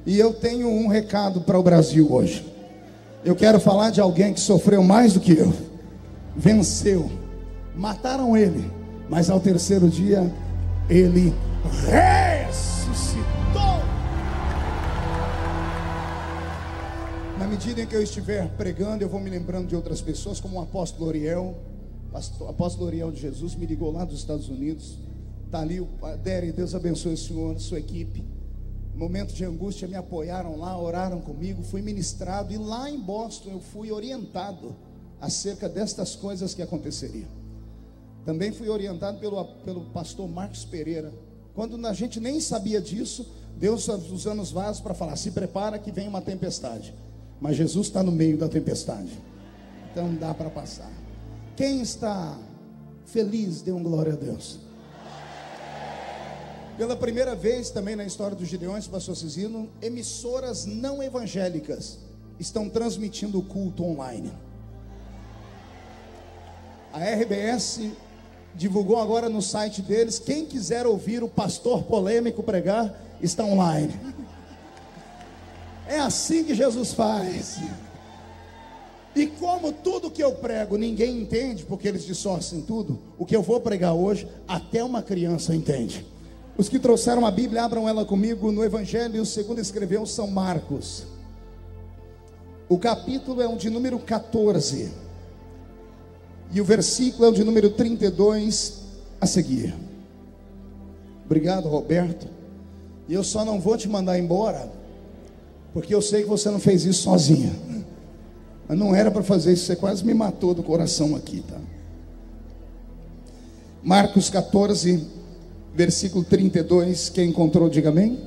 E eu tenho um recado para o Brasil hoje. Eu quero falar de alguém que sofreu mais do que eu. Venceu. Mataram ele, mas ao terceiro dia ele ressuscitou. Na medida em que eu estiver pregando, eu vou me lembrando de outras pessoas, como o apóstolo Oriel. O apóstolo Oriel de Jesus me ligou lá dos Estados Unidos. Está ali o Dere, Deus abençoe o senhor, sua equipe. Momento de angústia, me apoiaram lá, oraram comigo, fui ministrado. E lá em Boston eu fui orientado acerca destas coisas que aconteceriam. Também fui orientado pelo pastor Marcos Pereira. Quando a gente nem sabia disso, Deus usando os vasos para falar: se prepara que vem uma tempestade. Mas Jesus está no meio da tempestade, então dá para passar. Quem está feliz, dê um glória a Deus. Pela primeira vez também na história dos Gideões, pastor Cizino, emissoras não evangélicas estão transmitindo o culto online. A RBS divulgou agora no site deles: quem quiser ouvir o pastor polêmico pregar, está online. É assim que Jesus faz. E como tudo que eu prego ninguém entende, porque eles distorcem tudo, o que eu vou pregar hoje, até uma criança entende. Os que trouxeram a Bíblia, abram ela comigo no Evangelho segundo escreveu São Marcos. O capítulo é o de número 14 e o versículo é o de número 32 a seguir. Obrigado, Roberto. E eu só não vou te mandar embora, porque eu sei que você não fez isso sozinha. Mas não era para fazer isso, você quase me matou do coração aqui, tá? Marcos 14, versículo 32, quem encontrou, diga amém.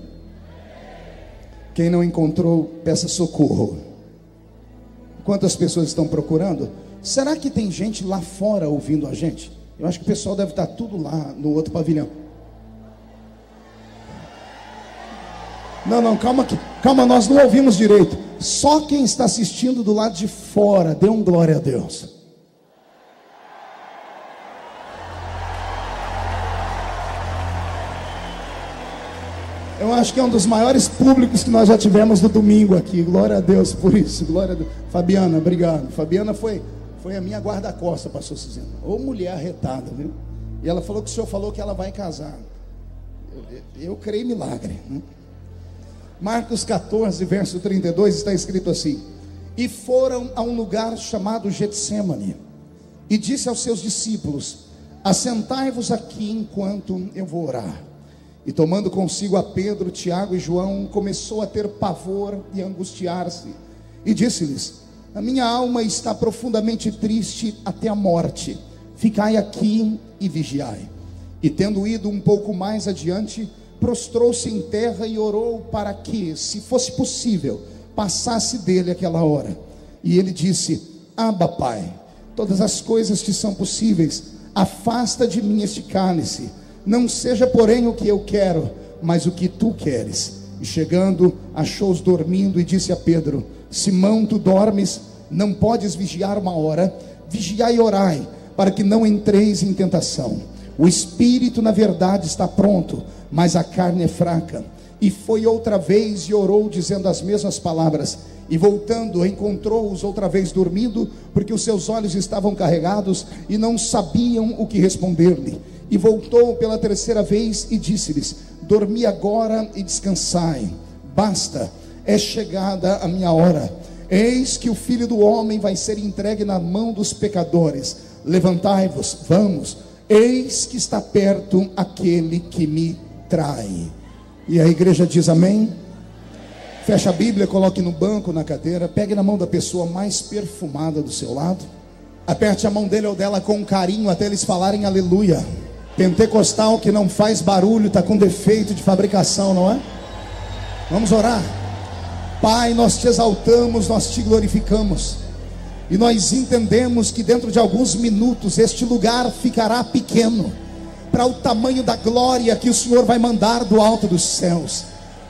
Quem não encontrou, peça socorro. Quantas pessoas estão procurando? Será que tem gente lá fora ouvindo a gente? Eu acho que o pessoal deve estar tudo lá no outro pavilhão. Não, calma, nós não ouvimos direito. Só quem está assistindo do lado de fora, dê um glória a Deus. Eu acho que é um dos maiores públicos que nós já tivemos no domingo aqui. Glória a Deus por isso, glória a Deus. Fabiana, obrigado. Fabiana foi a minha guarda-costa, pastor Cizino. Ou mulher arretada, viu? E ela falou que o senhor falou que ela vai casar. Eu creio em milagre, né? Marcos 14, verso 32, está escrito assim: e foram a um lugar chamado Getsêmani, e disse aos seus discípulos: assentai-vos aqui enquanto eu vou orar. E tomando consigo a Pedro, Tiago e João, começou a ter pavor e angustiar-se, e disse-lhes: a minha alma está profundamente triste até a morte, ficai aqui e vigiai. E tendo ido um pouco mais adiante, prostrou-se em terra e orou para que, se fosse possível, passasse dele aquela hora. E ele disse: Abba, Pai, todas as coisas te são possíveis, afasta de mim este cálice, não seja porém o que eu quero, mas o que tu queres. E chegando, achou-os dormindo e disse a Pedro: Simão, tu dormes? Não podes vigiar uma hora? Vigiai e orai, para que não entreis em tentação. O espírito na verdade está pronto, mas a carne é fraca. E foi outra vez e orou, dizendo as mesmas palavras. E voltando, encontrou-os outra vez dormindo, porque os seus olhos estavam carregados e não sabiam o que responder-lhe. E voltou pela terceira vez e disse-lhes: dormi agora e descansai, basta, é chegada a minha hora. Eis que o Filho do Homem vai ser entregue na mão dos pecadores. Levantai-vos, vamos, eis que está perto aquele que me trai. E a igreja diz amém. Fecha a Bíblia, coloque no banco, na cadeira, pegue na mão da pessoa mais perfumada do seu lado, aperte a mão dele ou dela com carinho até eles falarem aleluia. Pentecostal que não faz barulho está com defeito de fabricação, não é? Vamos orar. Pai, nós te exaltamos, nós te glorificamos, e nós entendemos que dentro de alguns minutos este lugar ficará pequeno para o tamanho da glória que o Senhor vai mandar do alto dos céus.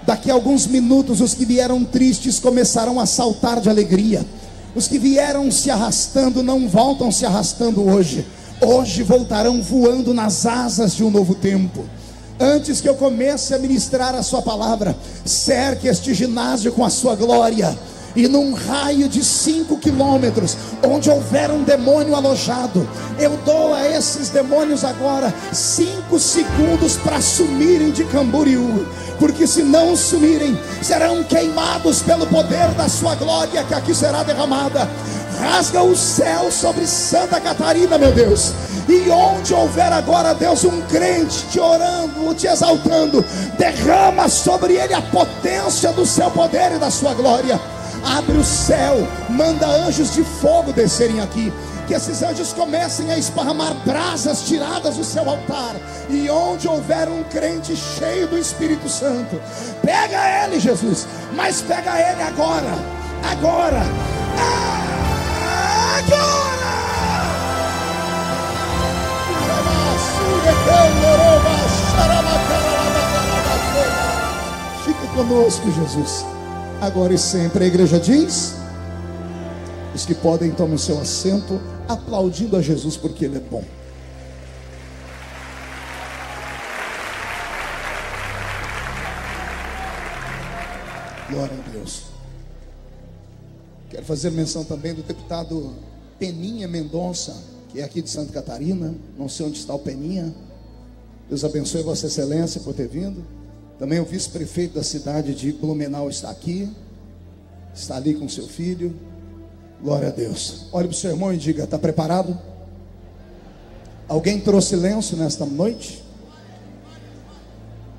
Daqui a alguns minutos os que vieram tristes começarão a saltar de alegria. Os que vieram se arrastando não voltam se arrastando hoje. Hoje voltarão voando nas asas de um novo tempo. Antes que eu comece a ministrar a sua palavra, cerque este ginásio com a sua glória. E num raio de 5 quilômetros, onde houver um demônio alojado, eu dou a esses demônios agora 5 segundos para sumirem de Camboriú. Porque se não sumirem, serão queimados pelo poder da sua glória que aqui será derramada. Rasga o céu sobre Santa Catarina, meu Deus. E onde houver agora, Deus, um crente te orando, te exaltando, derrama sobre ele a potência do seu poder e da sua glória. Abre o céu, manda anjos de fogo descerem aqui. Que esses anjos comecem a esparramar brasas tiradas do seu altar. E onde houver um crente cheio do Espírito Santo, pega ele, Jesus, mas pega ele agora. Agora. Fica conosco, Jesus, agora e sempre. A igreja diz: os que podem, tomem o seu assento, aplaudindo a Jesus porque Ele é bom. Glória a Deus. Quero fazer menção também do deputado Peninha Mendonça, que é aqui de Santa Catarina. Não sei onde está o Peninha. Deus abençoe Vossa Excelência por ter vindo. Também o vice-prefeito da cidade de Blumenau está aqui. Está ali com seu filho. Glória a Deus. Olhe para o seu irmão e diga: está preparado? Alguém trouxe lenço nesta noite?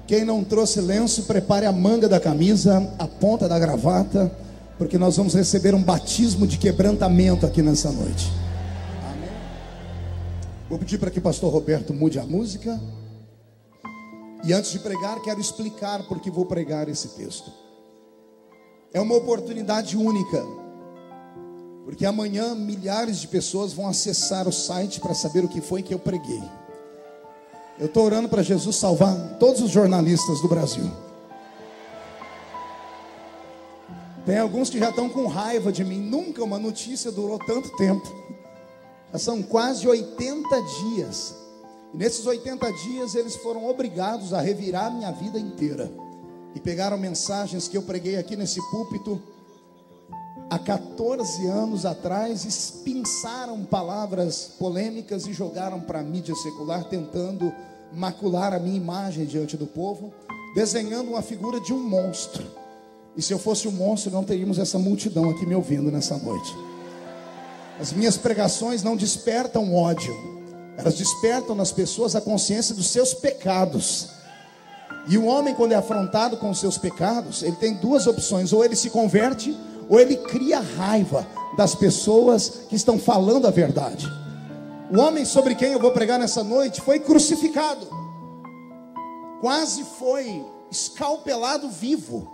Quem não trouxe lenço, prepare a manga da camisa, a ponta da gravata, porque nós vamos receber um batismo de quebrantamento aqui nessa noite. Amém. Vou pedir para que o pastor Roberto mude a música. E antes de pregar, quero explicar porque vou pregar esse texto. É uma oportunidade única, porque amanhã milhares de pessoas vão acessar o site para saber o que foi que eu preguei. Eu estou orando para Jesus salvar todos os jornalistas do Brasil. Tem alguns que já estão com raiva de mim. Nunca uma notícia durou tanto tempo. Já são quase 80 dias. E nesses 80 dias eles foram obrigados a revirar a minha vida inteira. E pegaram mensagens que eu preguei aqui nesse púlpito há 14 anos atrás, pinçaram palavras polêmicas e jogaram para a mídia secular, tentando macular a minha imagem diante do povo, desenhando uma figura de um monstro. E se eu fosse um monstro, não teríamos essa multidão aqui me ouvindo nessa noite. As minhas pregações não despertam ódio, elas despertam nas pessoas a consciência dos seus pecados. E o homem, quando é afrontado com os seus pecados, ele tem duas opções: ou ele se converte, ou ele cria raiva das pessoas que estão falando a verdade. O homem sobre quem eu vou pregar nessa noite foi crucificado, quase foi escalpelado vivo.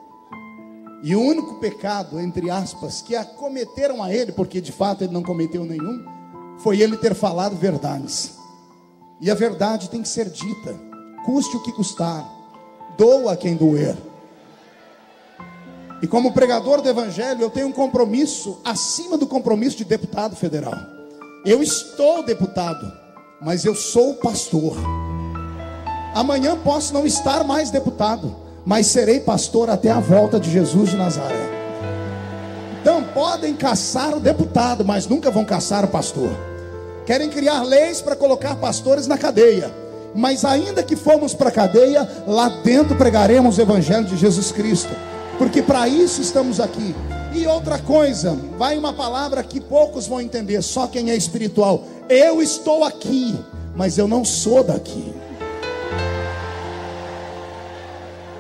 E o único pecado, entre aspas, que acometeram a ele, porque de fato ele não cometeu nenhum, foi ele ter falado verdades. E a verdade tem que ser dita, custe o que custar, doa a quem doer. E como pregador do evangelho, eu tenho um compromisso acima do compromisso de deputado federal. Eu estou deputado, mas eu sou pastor. Amanhã posso não estar mais deputado, mas serei pastor até a volta de Jesus de Nazaré. Então podem caçar o deputado, mas nunca vão caçar o pastor. Querem criar leis para colocar pastores na cadeia, mas ainda que formos para a cadeia, lá dentro pregaremos o evangelho de Jesus Cristo, porque para isso estamos aqui. E outra coisa, vai uma palavra que poucos vão entender, só quem é espiritual: eu estou aqui, mas eu não sou daqui.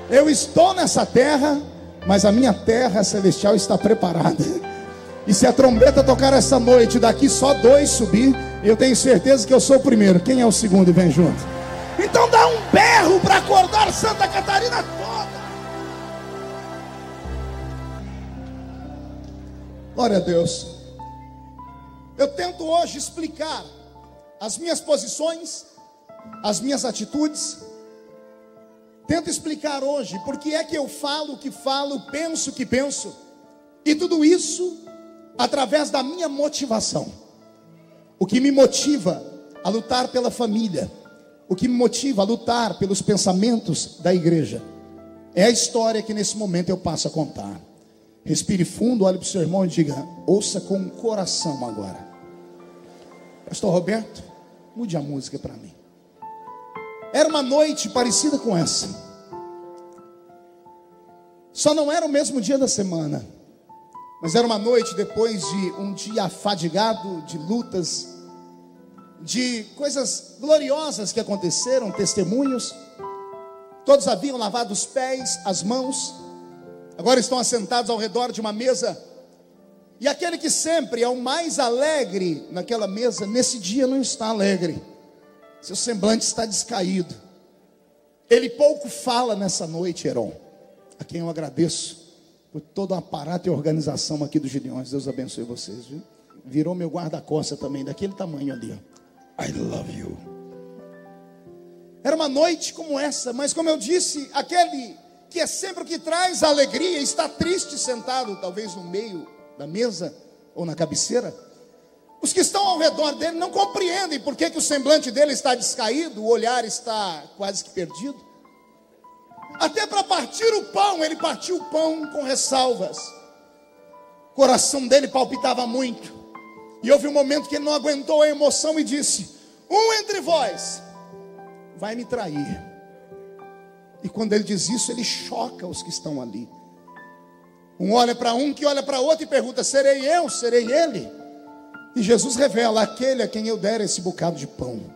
Eu estou nessa terra, mas a minha terra celestial está preparada. E se a trombeta tocar essa noite, daqui só 2 subir, eu tenho certeza que eu sou o primeiro. Quem é o segundo e vem junto? Então dá um berro para acordar Santa Catarina toda. Glória a Deus. Eu tento hoje explicar as minhas posições, as minhas atitudes. Tento explicar hoje porque é que eu falo o que falo, penso o que penso. E tudo isso através da minha motivação. O que me motiva a lutar pela família, o que me motiva a lutar pelos pensamentos da igreja, é a história que nesse momento eu passo a contar. Respire fundo, olhe para o seu irmão e diga: ouça com o coração agora. Pastor Roberto, mude a música para mim. Era uma noite parecida com essa. Só não era o mesmo dia da semana, mas era uma noite depois de um dia afadigado de lutas, de coisas gloriosas que aconteceram, testemunhos. Todos haviam lavado os pés, as mãos, agora estão assentados ao redor de uma mesa. E aquele que sempre é o mais alegre naquela mesa, nesse dia não está alegre. Seu semblante está descaído. Ele pouco fala nessa noite, Heron, a quem eu agradeço por todo o aparato e organização aqui dos Gideões. Deus abençoe vocês, viu? Virou meu guarda-costas também, daquele tamanho ali, ó. I love you. Era uma noite como essa, mas como eu disse, aquele que é sempre o que traz a alegria está triste, sentado talvez no meio da mesa ou na cabeceira. Os que estão ao redor dele não compreendem por que o semblante dele está descaído, o olhar está quase que perdido. Até para partir o pão, ele partiu o pão com ressalvas. O coração dele palpitava muito. E houve um momento que ele não aguentou a emoção e disse: um entre vós vai me trair. E quando ele diz isso, ele choca os que estão ali. Um olha para um, que olha para outro e pergunta: serei eu, serei ele? E Jesus revela: aquele a quem eu der esse bocado de pão.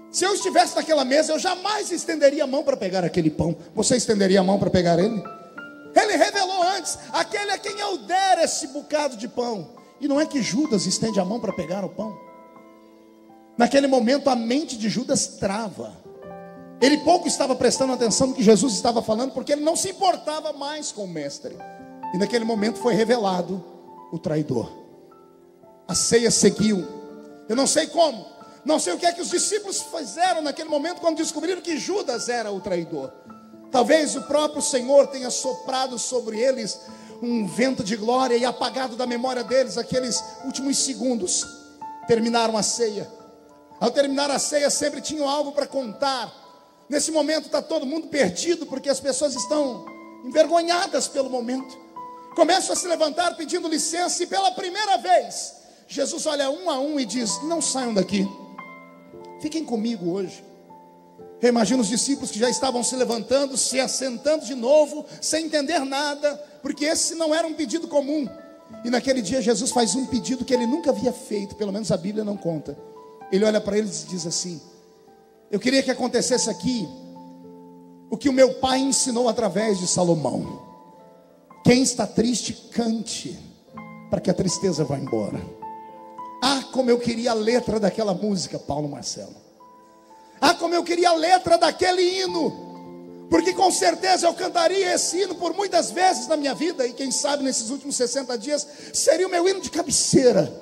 Se eu estivesse naquela mesa, eu jamais estenderia a mão para pegar aquele pão. Você estenderia a mão para pegar ele? Ele revelou antes: aquele a quem eu der esse bocado de pão. E não é que Judas estende a mão para pegar o pão. Naquele momento a mente de Judas trava. Ele pouco estava prestando atenção no que Jesus estava falando, porque ele não se importava mais com o mestre. E naquele momento foi revelado o traidor. A ceia seguiu. Eu não sei como, não sei o que é que os discípulos fizeram naquele momento quando descobriram que Judas era o traidor. Talvez o próprio Senhor tenha soprado sobre eles um vento de glória e apagado da memória deles aqueles últimos segundos. Terminaram a ceia. Ao terminar a ceia sempre tinham algo para contar. Nesse momento está todo mundo perdido, porque as pessoas estão envergonhadas pelo momento. Começam a se levantar pedindo licença, e pela primeira vez Jesus olha um a um e diz: não saiam daqui, fiquem comigo hoje. Eu imagino os discípulos que já estavam se levantando, se assentando de novo, sem entender nada, porque esse não era um pedido comum. E naquele dia Jesus faz um pedido que ele nunca havia feito, pelo menos a Bíblia não conta. Ele olha para eles e diz assim: eu queria que acontecesse aqui o que o meu pai ensinou através de Salomão. Quem está triste, cante, para que a tristeza vá embora. Ah, como eu queria a letra daquela música, Paulo Marcelo. Ah, como eu queria a letra daquele hino, porque com certeza eu cantaria esse hino por muitas vezes na minha vida. E quem sabe nesses últimos 60 dias seria o meu hino de cabeceira,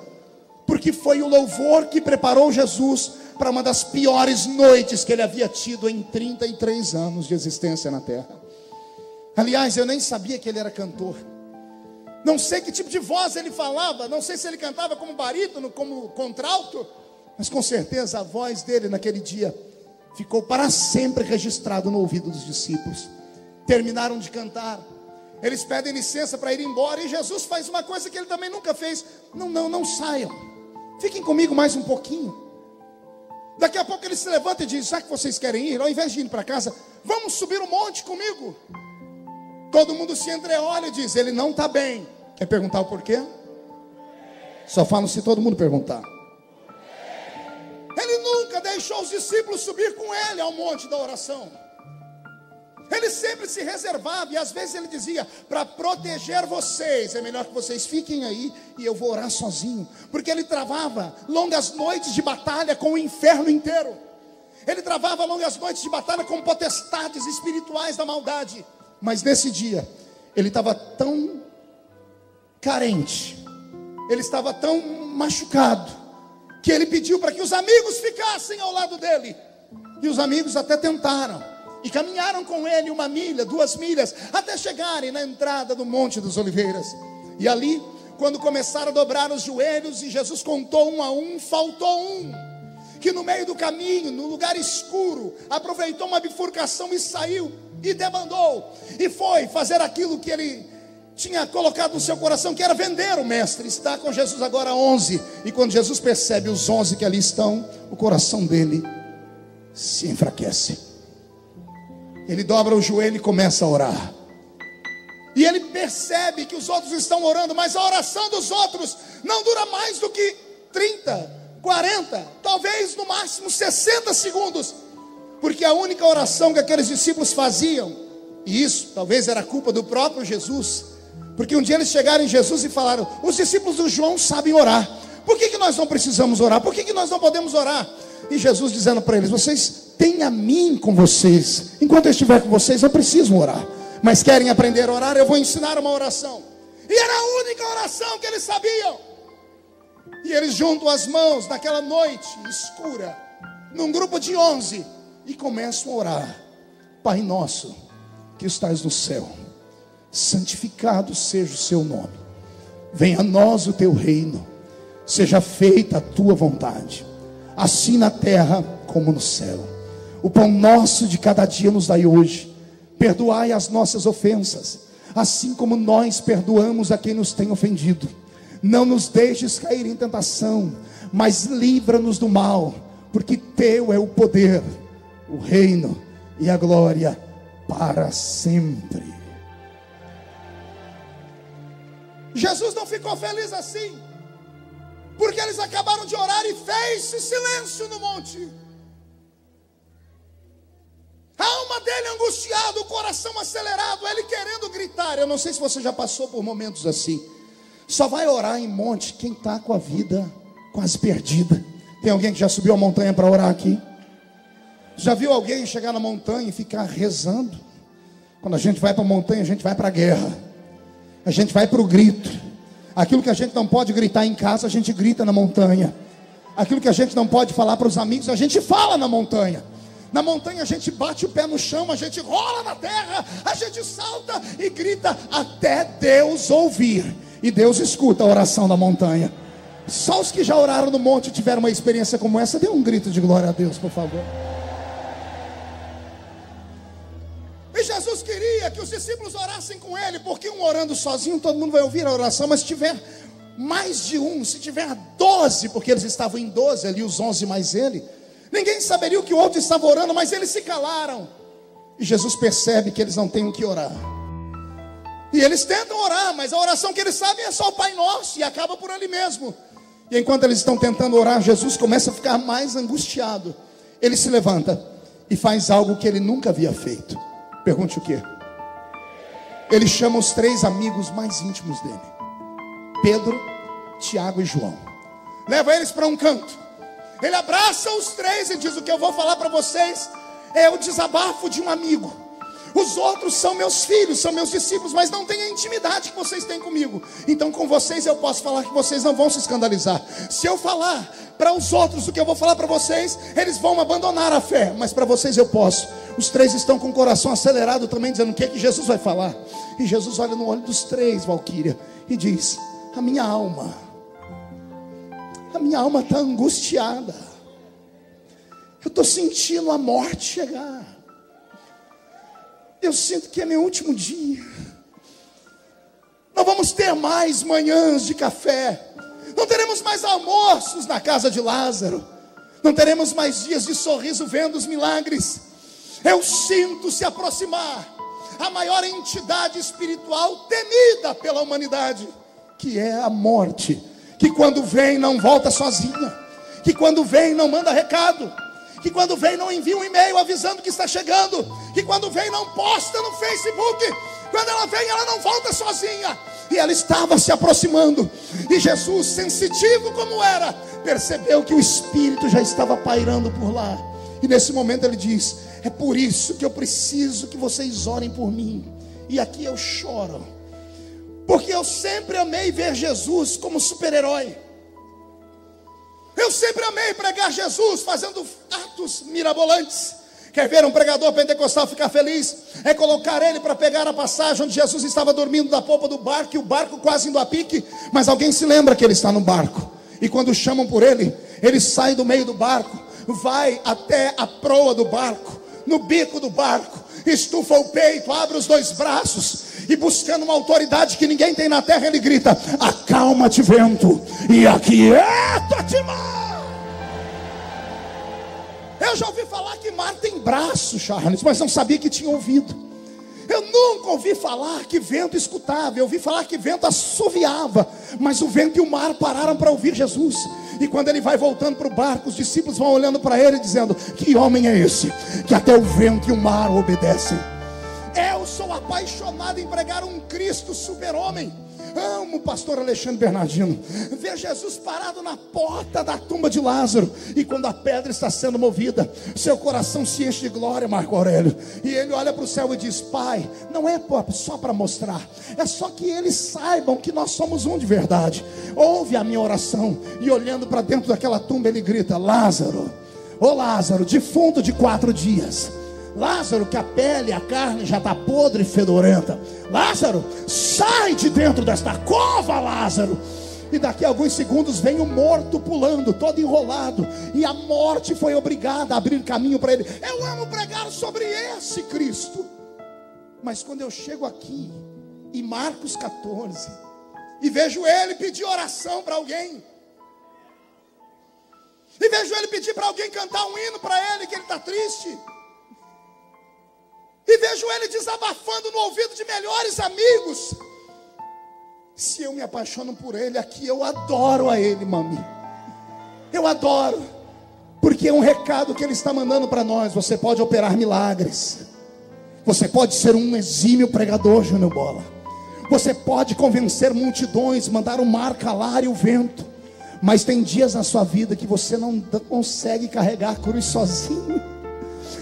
porque foi o louvor que preparou Jesus para uma das piores noites que ele havia tido em 33 anos de existência na terra. Aliás, eu nem sabia que ele era cantor. Não sei que tipo de voz ele falava, não sei se ele cantava como barítono, como contralto, mas com certeza a voz dele naquele dia ficou para sempre registrado no ouvido dos discípulos. Terminaram de cantar, eles pedem licença para ir embora, e Jesus faz uma coisa que ele também nunca fez: não saiam, fiquem comigo mais um pouquinho. Daqui a pouco ele se levanta e diz: já que vocês querem ir, ao invés de ir para casa, vamos subir o monte comigo. Todo mundo se entreolha e diz: ele não está bem. Quer perguntar o porquê? Só falo se todo mundo perguntar. Ele nunca deixou os discípulos subir com ele ao monte da oração. Ele sempre se reservava, e às vezes ele dizia: para proteger vocês, é melhor que vocês fiquem aí e eu vou orar sozinho. Porque ele travava longas noites de batalha com o inferno inteiro. Ele travava longas noites de batalha com potestades espirituais da maldade. Mas nesse dia, ele estava tão carente, ele estava tão machucado, que ele pediu para que os amigos ficassem ao lado dele. E os amigos até tentaram, e caminharam com ele 1 milha, 2 milhas, até chegarem na entrada do Monte das Oliveiras. E ali, quando começaram a dobrar os joelhos e Jesus contou 1 a 1, faltou um, que no meio do caminho, no lugar escuro, aproveitou uma bifurcação e saiu e debandou, e foi fazer aquilo que ele tinha colocado no seu coração, que era vender o mestre. Está com Jesus agora 11, e quando Jesus percebe os 11 que ali estão, o coração dele se enfraquece. Ele dobra o joelho e começa a orar, e ele percebe que os outros estão orando, mas a oração dos outros não dura mais do que 30, 40, talvez no máximo 60 segundos, porque a única oração que aqueles discípulos faziam, e isso talvez era culpa do próprio Jesus, porque um dia eles chegaram em Jesus e falaram: os discípulos do João sabem orar, por que nós não precisamos orar? Por que nós não podemos orar? E Jesus dizendo para eles: vocês têm a mim com vocês, enquanto eu estiver com vocês não precisam orar, mas querem aprender a orar? Eu vou ensinar uma oração. E era a única oração que eles sabiam. E eles juntam as mãos naquela noite escura, num grupo de 11, e começam a orar: Pai nosso que estás no céu, santificado seja o seu nome, venha a nós o teu reino, seja feita a tua vontade, assim na terra como no céu. O pão nosso de cada dia nos dai hoje, perdoai as nossas ofensas, assim como nós perdoamos a quem nos tem ofendido. Não nos deixes cair em tentação, mas livra-nos do mal, porque teu é o poder, o reino e a glória para sempre. Jesus não ficou feliz assim, porque eles acabaram de orar e fez-se silêncio no monte. A alma dele angustiada, o coração acelerado, ele querendo gritar. Eu não sei se você já passou por momentos assim. Só vai orar em monte quem está com a vida quase perdida. Tem alguém que já subiu a montanha para orar aqui? Já viu alguém chegar na montanha e ficar rezando? Quando a gente vai para a montanha, a gente vai para a guerra, a gente vai para o grito. Aquilo que a gente não pode gritar em casa, a gente grita na montanha. Aquilo que a gente não pode falar para os amigos, a gente fala na montanha. Na montanha a gente bate o pé no chão, a gente rola na terra, a gente salta e grita até Deus ouvir. E Deus escuta a oração da montanha. Só os que já oraram no monte tiveram uma experiência como essa. Dê um grito de glória a Deus, por favor. E Jesus queria que os discípulos orassem com ele, porque um orando sozinho, todo mundo vai ouvir a oração. Mas se tiver mais de um, se tiver 12, porque eles estavam em 12 ali, os 11 mais ele, ninguém saberia o que o outro estava orando, mas eles se calaram. E Jesus percebe que eles não têm o que orar. E eles tentam orar, mas a oração que eles sabem é só o Pai Nosso, e acaba por ali mesmo. E enquanto eles estão tentando orar, Jesus começa a ficar mais angustiado. Ele se levanta e faz algo que ele nunca havia feito. Pergunte o quê? Ele chama os 3 amigos mais íntimos dele: Pedro, Tiago e João. Leva eles para um canto. Ele abraça os 3 e diz: o que eu vou falar para vocês é o desabafo de um amigo. Os outros são meus filhos, são meus discípulos, mas não têm a intimidade que vocês têm comigo. Então com vocês eu posso falar que vocês não vão se escandalizar. Se eu falar para os outros o que eu vou falar para vocês, eles vão abandonar a fé, mas para vocês eu posso. Os 3 estão com o coração acelerado também, dizendo: o que é que Jesus vai falar? E Jesus olha no olho dos 3, Valquíria, e diz: a minha alma está angustiada. Eu estou sentindo a morte chegar. Eu sinto que é meu último dia. Não vamos ter mais manhãs de café. Não teremos mais almoços na casa de Lázaro. Não teremos mais dias de sorriso vendo os milagres. Eu sinto se aproximar a maior entidade espiritual temida pela humanidade, que é a morte. Que quando vem não volta sozinha, que quando vem não manda recado, que quando vem não envia um e-mail avisando que está chegando, que quando vem não posta no Facebook. Quando ela vem, ela não volta sozinha. E ela estava se aproximando, e Jesus, sensitivo como era, percebeu que o Espírito já estava pairando por lá. E nesse momento ele diz: é por isso que eu preciso que vocês orem por mim. E aqui eu choro, porque eu sempre amei ver Jesus como super-herói. Eu sempre amei pregar Jesus fazendo atos mirabolantes. Quer ver um pregador pentecostal ficar feliz? É colocar ele para pegar a passagem onde Jesus estava dormindo da polpa do barco, e o barco quase indo a pique, mas alguém se lembra que ele está no barco. E quando chamam por ele, ele sai do meio do barco, vai até a proa do barco, no bico do barco, estufa o peito, abre os dois braços e, buscando uma autoridade que ninguém tem na terra, ele grita: acalma-te, vento, e aquieta-te, mar. Eu já ouvi falar que mar tem braço, Charles, mas não sabia que tinha ouvido. Eu nunca ouvi falar que vento escutava. Eu ouvi falar que vento assoviava, mas o vento e o mar pararam para ouvir Jesus. E quando ele vai voltando para o barco, os discípulos vão olhando para ele dizendo: que homem é esse, que até o vento e o mar obedecem? Eu sou apaixonado em pregar um Cristo super-homem. Amo o pastor Alexandre Bernardino. Ver Jesus parado na porta da tumba de Lázaro, e quando a pedra está sendo movida, seu coração se enche de glória, Marco Aurélio. E ele olha para o céu e diz: Pai, não é só para mostrar, é só que eles saibam que nós somos um de verdade. Ouve a minha oração. E olhando para dentro daquela tumba, ele grita: Lázaro, ô Lázaro, defunto de 4 dias, Lázaro, que a pele, a carne já está podre e fedorenta, Lázaro, sai de dentro desta cova, Lázaro. E daqui a alguns segundos vem o morto pulando, todo enrolado, e a morte foi obrigada a abrir caminho para ele. Eu amo pregar sobre esse Cristo, mas quando eu chego aqui em Marcos 14 e vejo ele pedir oração para alguém, e vejo ele pedir para alguém cantar um hino para ele, que ele está triste, e vejo ele desabafando no ouvido de melhores amigos, se eu me apaixono por ele aqui, eu adoro a ele, mami. Eu adoro, porque é um recado que ele está mandando para nós. Você pode operar milagres, você pode ser um exímio pregador, Júnior Bola, você pode convencer multidões, mandar o mar calar e o vento, mas tem dias na sua vida que você não consegue carregar a cruz sozinho.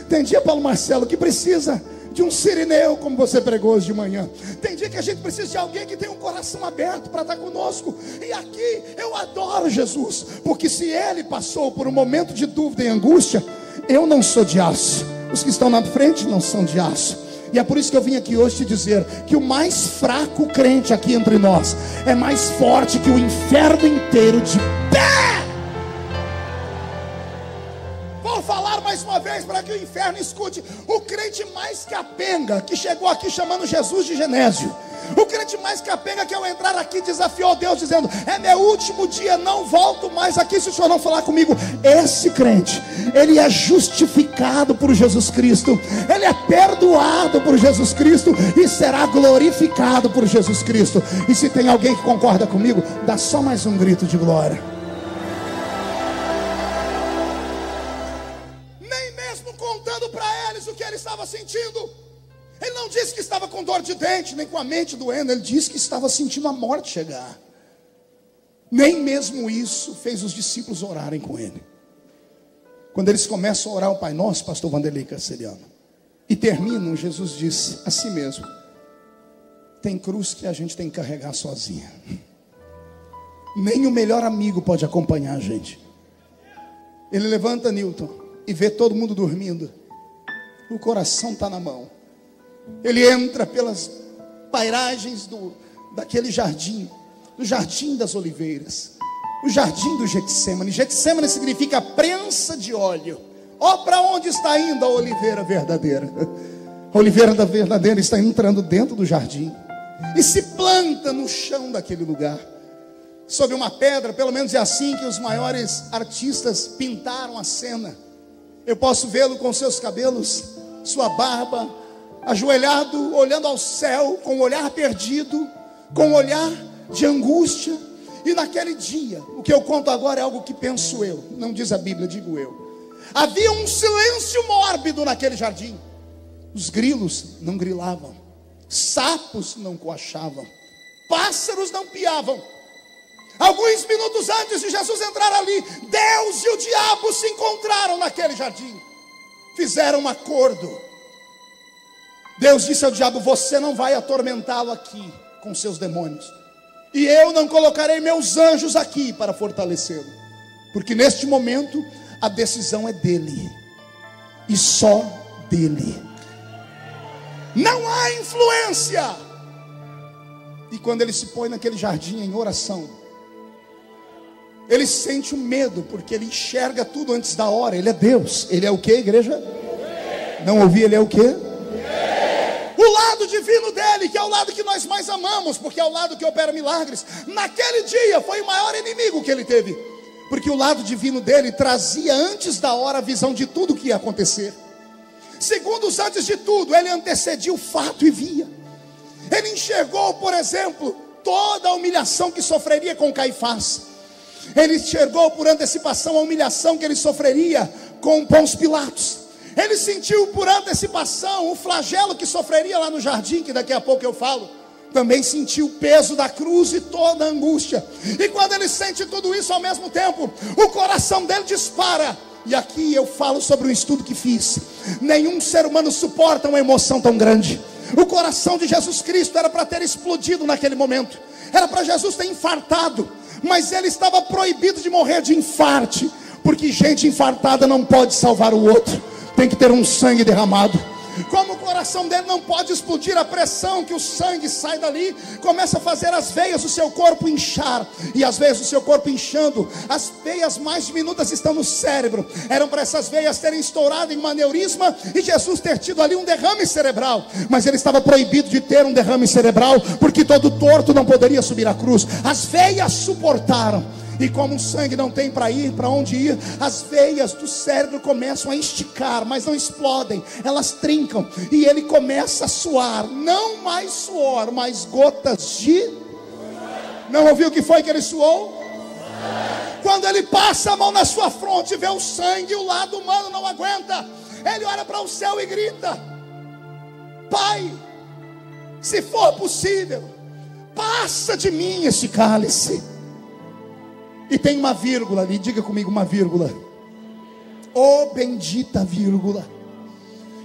Tem dia, Paulo Marcelo, que precisa de um sirineu, como você pregou hoje de manhã. Tem dia que a gente precisa de alguém que tem um coração aberto para estar conosco. E aqui eu adoro Jesus, porque se ele passou por um momento de dúvida e angústia, eu não sou de aço, os que estão na frente não são de aço. E é por isso que eu vim aqui hoje te dizer que o mais fraco crente aqui entre nós é mais forte que o inferno inteiro de pé. Vou falar mais uma vez para que o inferno escute. O crente mais capenga que chegou aqui chamando Jesus de Genésio, o crente mais capenga que ao entrar aqui desafiou Deus dizendo: é meu último dia, não volto mais aqui se o senhor não falar comigo. Esse crente, ele é justificado por Jesus Cristo, ele é perdoado por Jesus Cristo e será glorificado por Jesus Cristo. E se tem alguém que concorda comigo, dá só mais um grito de glória. Contando para eles o que ele estava sentindo, ele não disse que estava com dor de dente, nem com a mente doendo, ele disse que estava sentindo a morte chegar. Nem mesmo isso fez os discípulos orarem com ele. Quando eles começam a orar o Pai Nosso, pastor Vanderlei Canceliano, e terminam, Jesus disse assim mesmo: tem cruz que a gente tem que carregar sozinha, nem o melhor amigo pode acompanhar a gente. Ele levanta Newton e vê todo mundo dormindo, o coração está na mão. Ele entra pelas pairagens daquele jardim, do Jardim das Oliveiras, o jardim do Getsêmani. Getsêmani significa prensa de óleo. Ó, para onde está indo a oliveira verdadeira? A oliveira da verdadeira está entrando dentro do jardim e se planta no chão daquele lugar, sobre uma pedra. Pelo menos é assim que os maiores artistas pintaram a cena. Eu posso vê-lo com seus cabelos, sua barba, ajoelhado, olhando ao céu, com um olhar perdido, com um olhar de angústia. E naquele dia, o que eu conto agora é algo que penso eu, não diz a Bíblia, digo eu. Havia um silêncio mórbido naquele jardim. Os grilos não grilavam, sapos não coachavam, pássaros não piavam. Alguns minutos antes de Jesus entrar ali, Deus e o diabo se encontraram naquele jardim, fizeram um acordo. Deus disse ao diabo: você não vai atormentá-lo aqui com seus demônios, e eu não colocarei meus anjos aqui para fortalecê-lo, porque neste momento a decisão é dele, e só dele. Não há influência. E quando ele se põe naquele jardim em oração, Ele sente o medo, porque ele enxerga tudo antes da hora. Ele é Deus. Ele é o que, igreja? Não ouvi, ele é o que? O lado divino dele, que é o lado que nós mais amamos, porque é o lado que opera milagres. Naquele dia foi o maior inimigo que ele teve, porque o lado divino dele trazia antes da hora a visão de tudo que ia acontecer. Segundos antes de tudo, ele antecedia o fato e via. Ele enxergou, por exemplo, toda a humilhação que sofreria com Caifás. Ele enxergou por antecipação a humilhação que ele sofreria com Pôncio Pilatos. Ele sentiu por antecipação o flagelo que sofreria lá no jardim, que daqui a pouco eu falo. Também sentiu o peso da cruz e toda a angústia. E quando ele sente tudo isso ao mesmo tempo, o coração dele dispara. E aqui eu falo sobre um estudo que fiz. Nenhum ser humano suporta uma emoção tão grande. O coração de Jesus Cristo era para ter explodido naquele momento. Era para Jesus ter infartado. Mas ele estava proibido de morrer de infarte, porque gente infartada não pode salvar o outro. Tem que ter um sangue derramado. Como o coração dele não pode explodir, a pressão que o sangue sai dali começa a fazer as veias do seu corpo inchar. E as veias do seu corpo inchando, as veias mais diminutas estão no cérebro. Eram para essas veias terem estourado em um aneurisma e Jesus ter tido ali um derrame cerebral. Mas ele estava proibido de ter um derrame cerebral, porque todo torto não poderia subir a cruz. As veias suportaram. E como o sangue não tem para ir, para onde ir, as veias do cérebro começam a esticar, mas não explodem, elas trincam. E ele começa a suar, não mais suor, mas gotas de... Não ouviu o que foi que ele suou? Quando ele passa a mão na sua fronte, vê o sangue, o lado humano não aguenta. Ele olha para o céu e grita: Pai, se for possível, passa de mim esse cálice. E tem uma vírgula ali, diga comigo uma vírgula. Oh, bendita vírgula.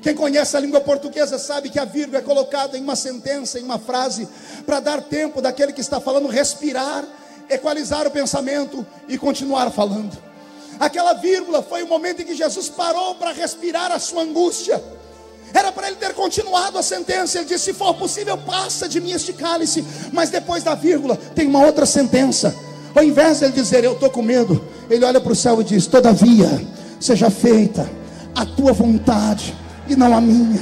Quem conhece a língua portuguesa sabe que a vírgula é colocada em uma sentença, em uma frase, para dar tempo daquele que está falando respirar, equalizar o pensamento e continuar falando. Aquela vírgula foi o momento em que Jesus parou para respirar a sua angústia. Era para ele ter continuado a sentença. Ele disse: se for possível, passa de mim este cálice. Mas depois da vírgula tem uma outra sentença. Ao invés de ele dizer eu estou com medo, ele olha para o céu e diz: todavia seja feita a tua vontade e não a minha.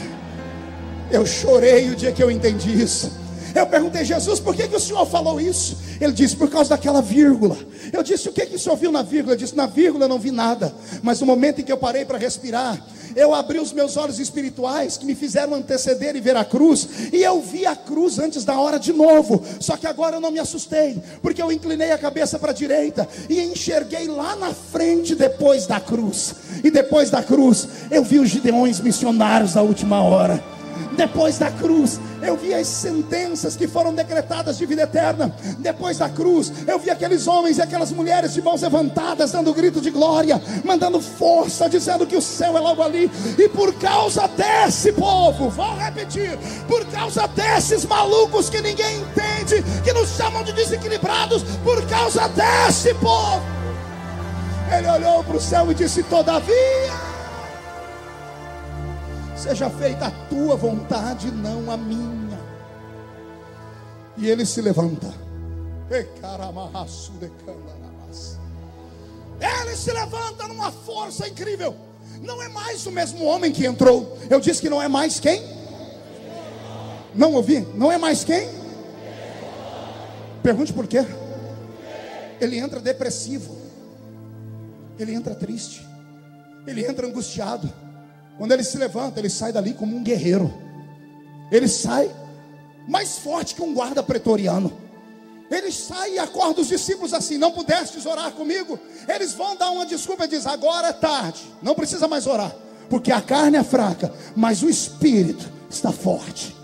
Eu chorei o dia que eu entendi isso. Eu perguntei: Jesus, por que o senhor falou isso? Ele disse: por causa daquela vírgula. Eu disse: o que o senhor viu na vírgula? Ele disse: na vírgula eu não vi nada, mas no momento em que eu parei para respirar, eu abri os meus olhos espirituais, que me fizeram anteceder e ver a cruz, e eu vi a cruz antes da hora de novo. Só que agora eu não me assustei, porque eu inclinei a cabeça para a direita e enxerguei lá na frente, depois da cruz. E depois da cruz eu vi os gideões missionários da última hora. Depois da cruz eu vi as sentenças que foram decretadas de vida eterna. Depois da cruz eu vi aqueles homens e aquelas mulheres de mãos levantadas, dando grito de glória, mandando força, dizendo que o céu é logo ali. E por causa desse povo, vou repetir, por causa desses malucos que ninguém entende, que nos chamam de desequilibrados, por causa desse povo, ele olhou para o céu e disse: todavia seja feita a tua vontade, não a minha. E ele se levanta. Ele se levanta numa força incrível. Não é mais o mesmo homem que entrou. Eu disse que não é mais quem? Não ouvi? Não é mais quem? Pergunte por quê. Ele entra depressivo, ele entra triste, ele entra angustiado. Quando ele se levanta, ele sai dali como um guerreiro. Ele sai mais forte que um guarda pretoriano. Ele sai e acorda os discípulos assim: não pudestes orar comigo? Eles vão dar uma desculpa e diz: agora é tarde, não precisa mais orar, porque a carne é fraca, mas o espírito está forte.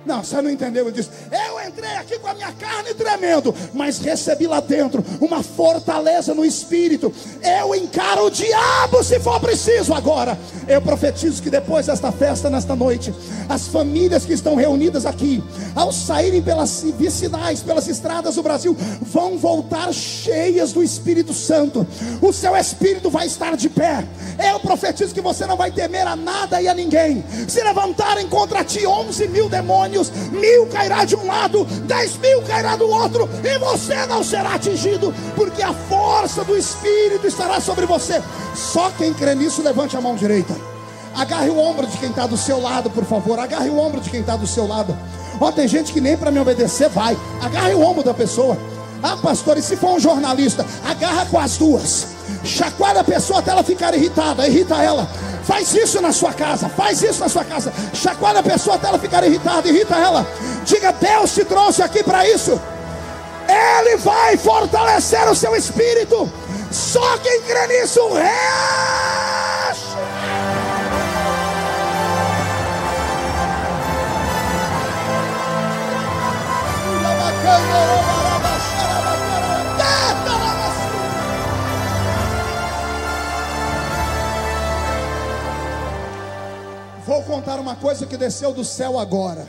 Não, você não entendeu. Ele diz: eu entrei aqui com a minha carne tremendo, mas recebi lá dentro uma fortaleza no espírito. Eu encaro o diabo se for preciso. Agora eu profetizo que depois desta festa, nesta noite, as famílias que estão reunidas aqui, ao saírem pelas vicinais, pelas estradas do Brasil, vão voltar cheias do Espírito Santo. O seu espírito vai estar de pé. Eu profetizo que você não vai temer a nada e a ninguém. Se levantarem contra ti 11 mil demônios, 1000 cairá de um lado, lado, 10.000 cairá do outro, e você não será atingido, porque a força do Espírito estará sobre você. Só quem crê nisso, levante a mão direita. Agarre o ombro de quem está do seu lado, por favor. Agarre o ombro de quem está do seu lado. Ó, tem gente que nem para me obedecer vai. Agarre o ombro da pessoa. Ah, pastor, e se for um jornalista? Agarra com as duas. Chacoalha a pessoa até ela ficar irritada. Irrita ela. Faz isso na sua casa. Faz isso na sua casa. Chacoalha a pessoa até ela ficar irritada. Irrita ela. Diga: Deus te trouxe aqui para isso. Ele vai fortalecer o seu espírito. Só quem crê nisso reage. Vou contar uma coisa que desceu do céu agora.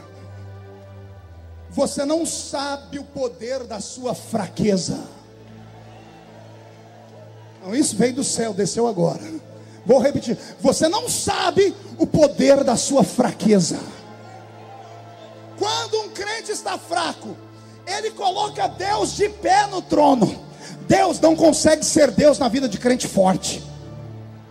Você não sabe o poder da sua fraqueza. Não, isso veio do céu, desceu agora. Vou repetir. Você não sabe o poder da sua fraqueza. Quando um crente está fraco, ele coloca Deus de pé no trono. Deus não consegue ser Deus na vida de crente forte.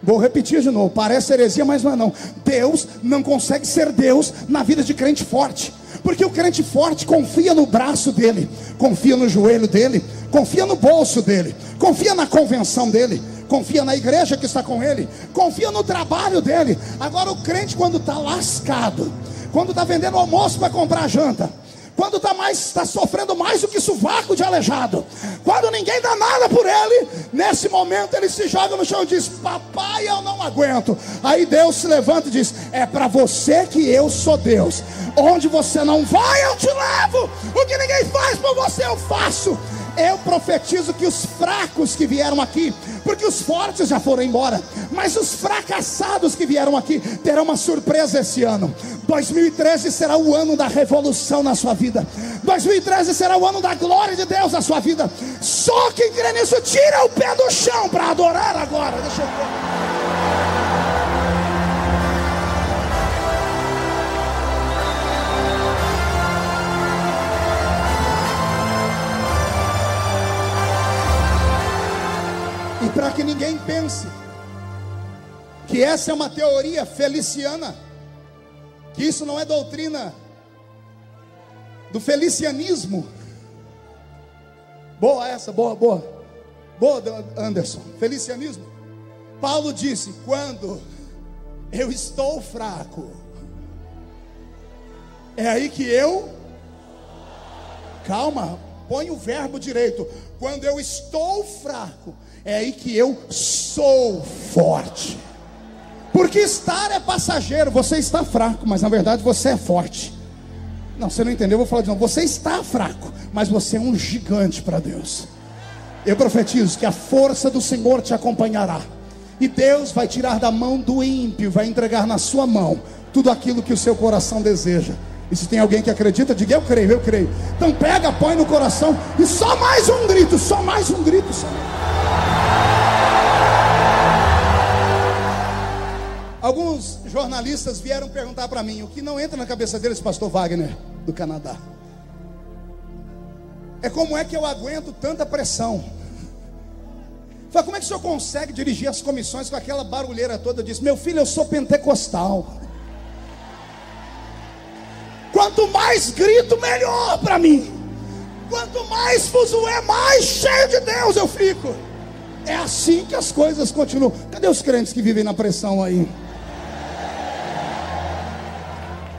Vou repetir de novo, parece heresia, mas não é não. Deus não consegue ser Deus na vida de crente forte, porque o crente forte confia no braço dele, confia no joelho dele, confia no bolso dele, confia na convenção dele, confia na igreja que está com ele, confia no trabalho dele. Agora o crente, quando está lascado, quando está vendendo almoço para comprar janta, quando está sofrendo mais do que sovaco de aleijado, quando ninguém dá nada por ele, nesse momento ele se joga no chão e diz: papai, eu não aguento. Aí Deus se levanta e diz: é para você que eu sou Deus. Onde você não vai, eu te levo. O que ninguém faz por você, eu faço. Eu profetizo que os fracos que vieram aqui, porque os fortes já foram embora, mas os fracassados que vieram aqui terão uma surpresa esse ano. 2013 será o ano da revolução na sua vida. 2013 será o ano da glória de Deus na sua vida. Só quem crê nisso, tira o pé do chão para adorar agora. Deixa eu ver. E para que ninguém pense que essa é uma teoria feliciana, que isso não é doutrina do felicianismo. Boa essa, boa Anderson. Felicianismo. Paulo disse: quando eu estou fraco, é aí que eu... Calma, põe o verbo direito. Quando eu estou fraco, é aí que eu sou forte. Porque estar é passageiro. Você está fraco, mas na verdade você é forte. Não, você não entendeu, eu vou falar de novo. Você está fraco, mas você é um gigante para Deus. Eu profetizo que a força do Senhor te acompanhará, e Deus vai tirar da mão do ímpio, vai entregar na sua mão tudo aquilo que o seu coração deseja. E se tem alguém que acredita, diga: eu creio, eu creio. Então pega, põe no coração, e só mais um grito, só mais um grito, só. Alguns jornalistas vieram perguntar para mim, o que não entra na cabeça deles, pastor Wagner, do Canadá, é como é que eu aguento tanta pressão. Falei: como é que o senhor consegue dirigir as comissões com aquela barulheira toda? Eu disse: meu filho, eu sou pentecostal. Quanto mais grito, melhor para mim. Quanto mais fuzuê, mais cheio de Deus eu fico. É assim que as coisas continuam. Cadê os crentes que vivem na pressão aí?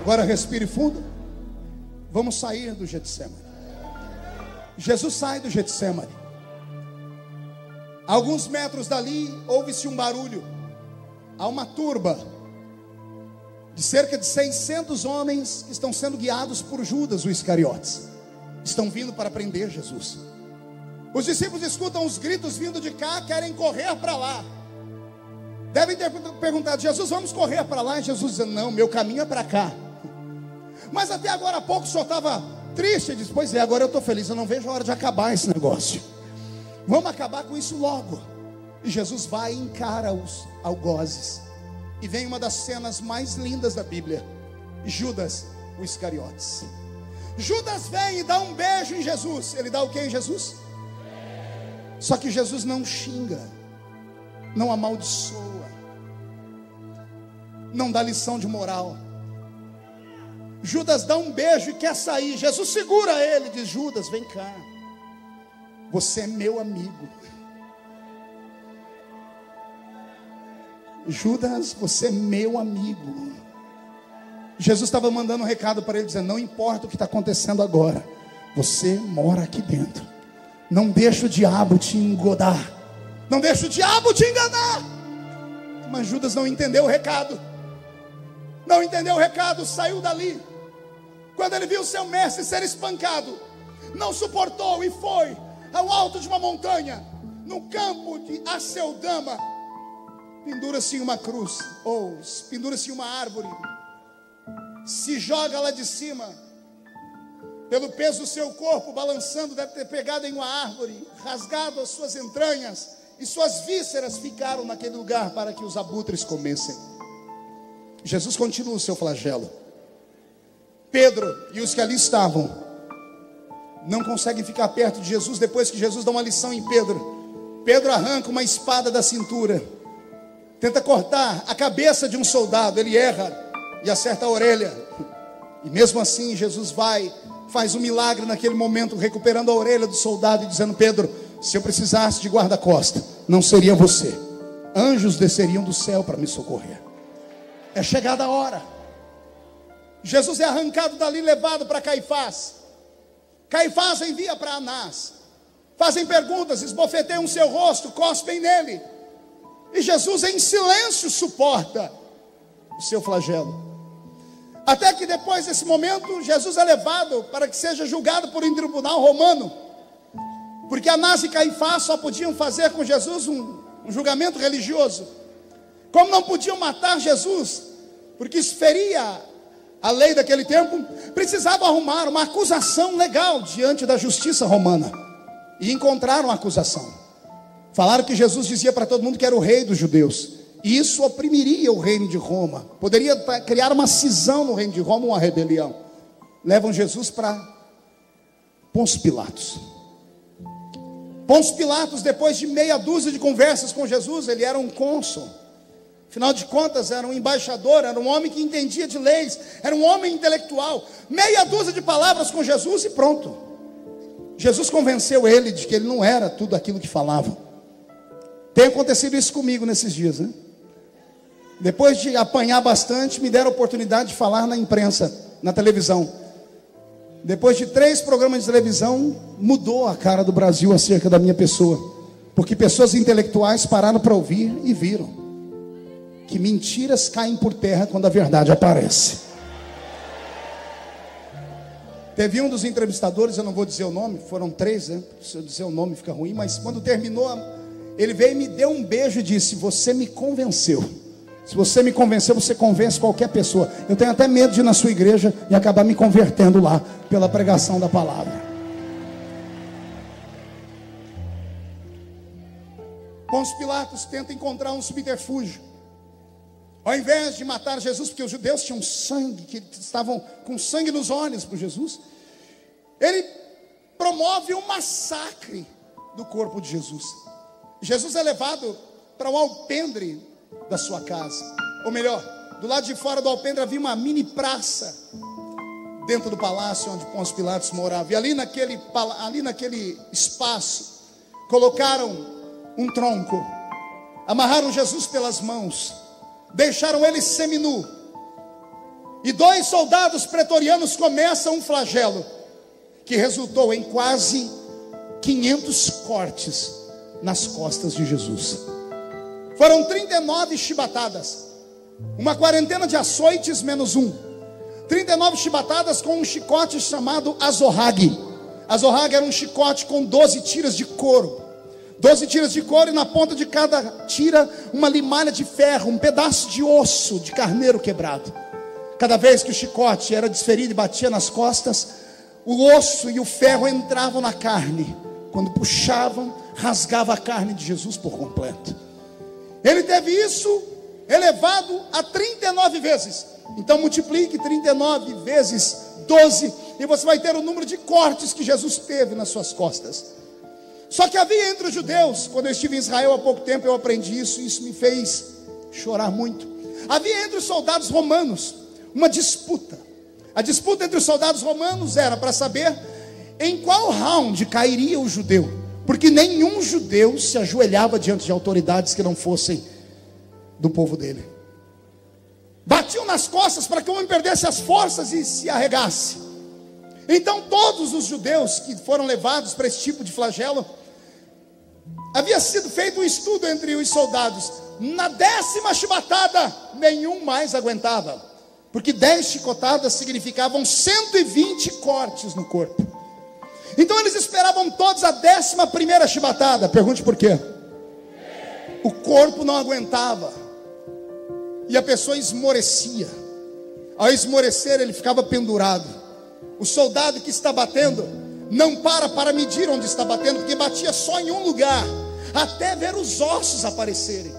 Agora respire fundo. Vamos sair do Getsemane. Jesus sai do Getsemane. A alguns metros dali, ouve-se um barulho. Há uma turba de cerca de 600 homens que estão sendo guiados por Judas, o Iscariotes. Estão vindo para prender Jesus. Os discípulos escutam os gritos vindo de cá, querem correr para lá. Devem ter perguntado: Jesus, vamos correr para lá? E Jesus diz: não, meu caminho é para cá. Mas até agora há pouco o senhor estava triste. Ele diz: pois é, agora eu estou feliz, eu não vejo a hora de acabar esse negócio. Vamos acabar com isso logo. E Jesus vai e encara os algozes. E vem uma das cenas mais lindas da Bíblia: Judas, o Iscariotes. Judas vem e dá um beijo em Jesus. Ele dá o que em Jesus? Só que Jesus não xinga, não amaldiçoa, não dá lição de moral. Judas dá um beijo e quer sair. Jesus segura ele e diz: Judas, vem cá, você é meu amigo. Judas, você é meu amigo. Jesus estava mandando um recado para ele, dizendo: não importa o que está acontecendo agora, você mora aqui dentro. Não deixa o diabo te engodar, não deixa o diabo te enganar. Mas Judas não entendeu o recado, não entendeu o recado, saiu dali. Quando ele viu seu mestre ser espancado, não suportou e foi ao alto de uma montanha, no campo de Aceldama. Pendura-se uma cruz, ou pendura-se uma árvore, se joga lá de cima, pelo peso do seu corpo, balançando, deve ter pegado em uma árvore, rasgado as suas entranhas, e suas vísceras ficaram naquele lugar para que os abutres comessem. Jesus continua o seu flagelo. Pedro e os que ali estavam não conseguem ficar perto de Jesus. Depois que Jesus dá uma lição em Pedro, Pedro arranca uma espada da cintura, tenta cortar a cabeça de um soldado. Ele erra e acerta a orelha. E mesmo assim Jesus faz um milagre naquele momento, recuperando a orelha do soldado e dizendo: Pedro, se eu precisasse de guarda-costa, não seria você. Anjos desceriam do céu para me socorrer. É chegada a hora. Jesus é arrancado dali, levado para Caifás. Caifás envia para Anás. Fazem perguntas, esbofeteiam o seu rosto, cospem nele. E Jesus em silêncio suporta o seu flagelo. Até que depois desse momento, Jesus é levado para que seja julgado por um tribunal romano. Porque Anás e Caifás só podiam fazer com Jesus um julgamento religioso. Como não podiam matar Jesus, porque isso feria a lei daquele tempo, precisavam arrumar uma acusação legal diante da justiça romana. E encontraram a acusação. Falaram que Jesus dizia para todo mundo que era o rei dos judeus. E isso oprimiria o reino de Roma. Poderia criar uma cisão no reino de Roma, uma rebelião. Levam Jesus para Pôncio Pilatos. Pôncio Pilatos, depois de meia dúzia de conversas com Jesus, ele era um cônsul. Afinal de contas, era um embaixador, era um homem que entendia de leis, era um homem intelectual. Meia dúzia de palavras com Jesus e pronto. Jesus convenceu ele de que ele não era tudo aquilo que falava. Tem acontecido isso comigo nesses dias, né? Depois de apanhar bastante, me deram a oportunidade de falar na imprensa, na televisão. Depois de 3 programas de televisão, mudou a cara do Brasil acerca da minha pessoa. Porque pessoas intelectuais pararam para ouvir e viram que mentiras caem por terra quando a verdade aparece. Teve um dos entrevistadores, eu não vou dizer o nome, foram 3, né? Se eu dizer o nome fica ruim, mas quando terminou, ele veio e me deu um beijo e disse: você me convenceu. Se você me convenceu, você convence qualquer pessoa. Eu tenho até medo de ir na sua igreja e acabar me convertendo lá, pela pregação da palavra. Pôncio Pilatos tenta encontrar um subterfúgio. Ao invés de matar Jesus, porque os judeus tinham sangue, que estavam com sangue nos olhos por Jesus, ele promove um massacre do corpo de Jesus. Jesus é levado para o alpendre da sua casa. Ou melhor, do lado de fora do alpendre havia uma mini praça dentro do palácio onde Pôncio Pilatos morava. E ali naquele espaço colocaram um tronco, amarraram Jesus pelas mãos, deixaram ele seminu. E 2 soldados pretorianos começam um flagelo que resultou em quase 500 cortes nas costas de Jesus. Foram 39 chibatadas, uma quarentena de açoites menos 1. 39 chibatadas com um chicote chamado azorrague. Azorrague era um chicote com 12 tiras de couro. 12 tiras de couro, e na ponta de cada tira uma limalha de ferro, um pedaço de osso de carneiro quebrado. Cada vez que o chicote era desferido e batia nas costas, o osso e o ferro entravam na carne. Quando puxavam, rasgava a carne de Jesus por completo. Ele teve isso elevado a 39 vezes. Então multiplique 39 vezes 12, e você vai ter o número de cortes que Jesus teve nas suas costas. Só que havia entre os judeus, quando eu estive em Israel há pouco tempo, eu aprendi isso, e isso me fez chorar muito. Havia entre os soldados romanos uma disputa. A disputa entre os soldados romanos era para saber em qual round cairia o judeu, porque nenhum judeu se ajoelhava diante de autoridades que não fossem do povo dele. Batiam nas costas para que o homem perdesse as forças e se arregasse. Então todos os judeus que foram levados para esse tipo de flagelo, havia sido feito um estudo entre os soldados. Na 10ª chibatada, nenhum mais aguentava, porque 10 chicotadas significavam 120 cortes no corpo. Então eles esperavam todos a 11ª chibatada. Pergunte por quê? O corpo não aguentava, e a pessoa esmorecia. Ao esmorecer, ele ficava pendurado. O soldado que está batendo não para medir onde está batendo, porque batia só em um lugar, até ver os ossos aparecerem.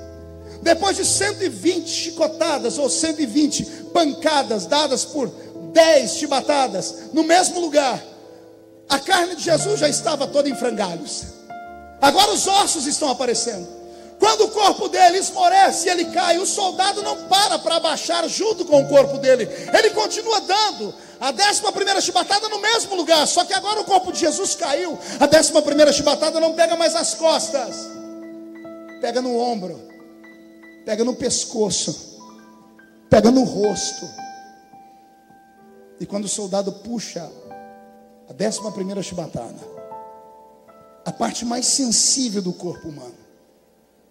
Depois de 120 chicotadas ou 120 pancadas dadas por 10 chibatadas no mesmo lugar, a carne de Jesus já estava toda em frangalhos. Agora os ossos estão aparecendo. Quando o corpo dele esmorece e ele cai, o soldado não para abaixar junto com o corpo dele. Ele continua dando a 11ª chibatada no mesmo lugar. Só que agora o corpo de Jesus caiu. A 11ª chibatada não pega mais as costas, pega no ombro, pega no pescoço, pega no rosto. E quando o soldado puxa a 11ª chibatada, a parte mais sensível do corpo humano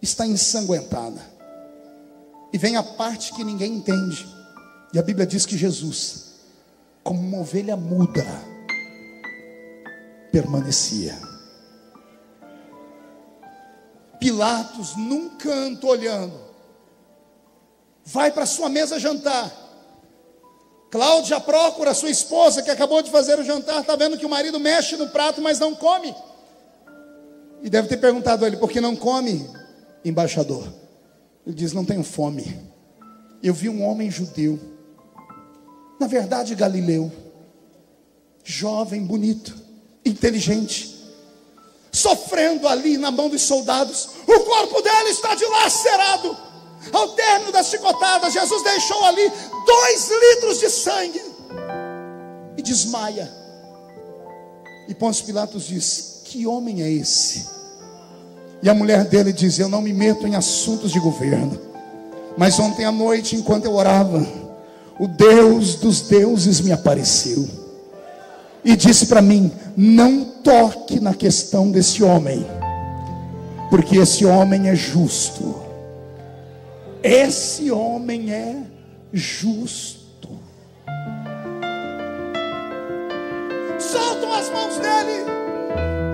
está ensanguentada, e vem a parte que ninguém entende. E a Bíblia diz que Jesus, como uma ovelha muda, permanecia. Pilatos, num canto olhando, vai para sua mesa jantar. Cláudia procura sua esposa, que acabou de fazer o jantar, está vendo que o marido mexe no prato, mas não come. E deve ter perguntado a ele: por que não come, embaixador? Ele diz: não tenho fome. Eu vi um homem judeu, na verdade galileu, jovem, bonito, inteligente, sofrendo ali na mão dos soldados. O corpo dele está dilacerado. Ao término das chicotadas, Jesus deixou ali 2 litros de sangue e desmaia. E Pôncio Pilatos diz: que homem é esse? E a mulher dele diz: eu não me meto em assuntos de governo, mas ontem à noite, enquanto eu orava, o Deus dos deuses me apareceu e disse para mim: não toque na questão desse homem, porque esse homem é justo. Esse homem é justo. Soltam as mãos dele.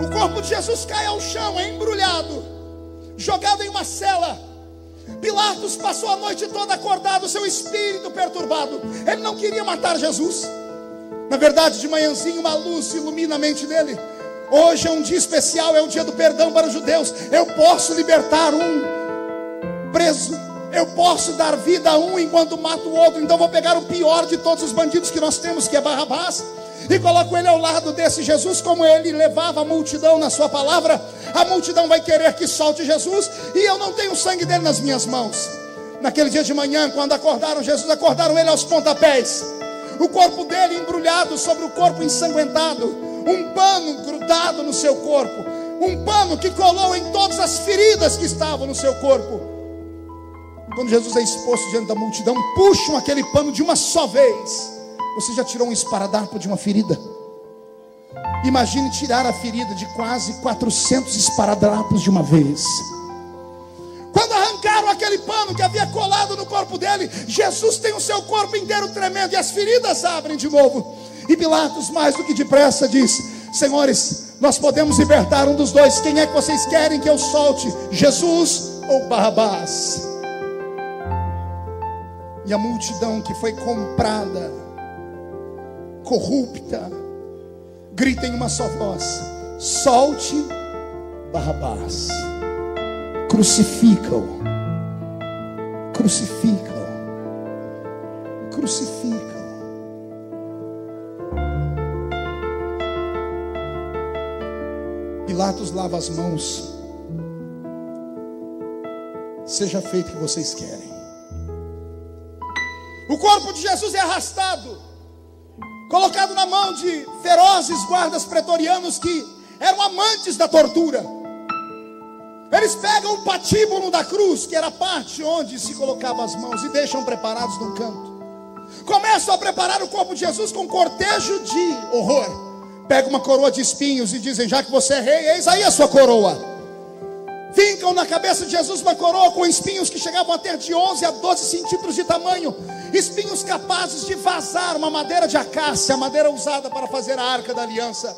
O corpo de Jesus cai ao chão, é embrulhado, jogado em uma cela. Pilatos passou a noite toda acordado, seu espírito perturbado. Ele não queria matar Jesus. Na verdade, de manhãzinho uma luz ilumina a mente dele. Hoje é um dia especial, é o dia do perdão para os judeus. Eu posso libertar um preso, eu posso dar vida a um enquanto mato o outro. Então vou pegar o pior de todos os bandidos que nós temos, que é Barrabás, e coloco ele ao lado desse Jesus. Como ele levava a multidão na sua palavra, a multidão vai querer que solte Jesus, e eu não tenho o sangue dele nas minhas mãos. Naquele dia de manhã, quando acordaram Jesus, acordaram ele aos pontapés. O corpo dele embrulhado sobre o corpo ensanguentado, um pano grudado no seu corpo, um pano que colou em todas as feridas que estavam no seu corpo. Quando Jesus é exposto diante da multidão, puxam aquele pano de uma só vez. Você já tirou um esparadrapo de uma ferida? Imagine tirar a ferida de quase 400 esparadrapos de uma vez. Quando arrancaram aquele pano que havia colado no corpo dele, Jesus tem o seu corpo inteiro tremendo, e as feridas abrem de novo. E Pilatos, mais do que depressa, diz: senhores, nós podemos libertar um dos dois. Quem é que vocês querem que eu solte? Jesus ou Barrabás? E a multidão que foi comprada, corrupta, grita em uma só voz: solte Barrabás. Crucificam, crucificam, crucificam. Pilatos lava as mãos. Seja feito o que vocês querem. O corpo de Jesus é arrastado, colocado na mão de ferozes guardas pretorianos que eram amantes da tortura. Eles pegam o patíbulo da cruz, que era a parte onde se colocava as mãos, e deixam preparados num canto. Começam a preparar o corpo de Jesus com um cortejo de horror. Pegam uma coroa de espinhos e dizem: já que você é rei, eis aí a sua coroa. Fincam na cabeça de Jesus uma coroa com espinhos que chegavam a ter de 11 a 12 centímetros de tamanho. Espinhos capazes de vazar uma madeira de acácia, a madeira usada para fazer a arca da aliança.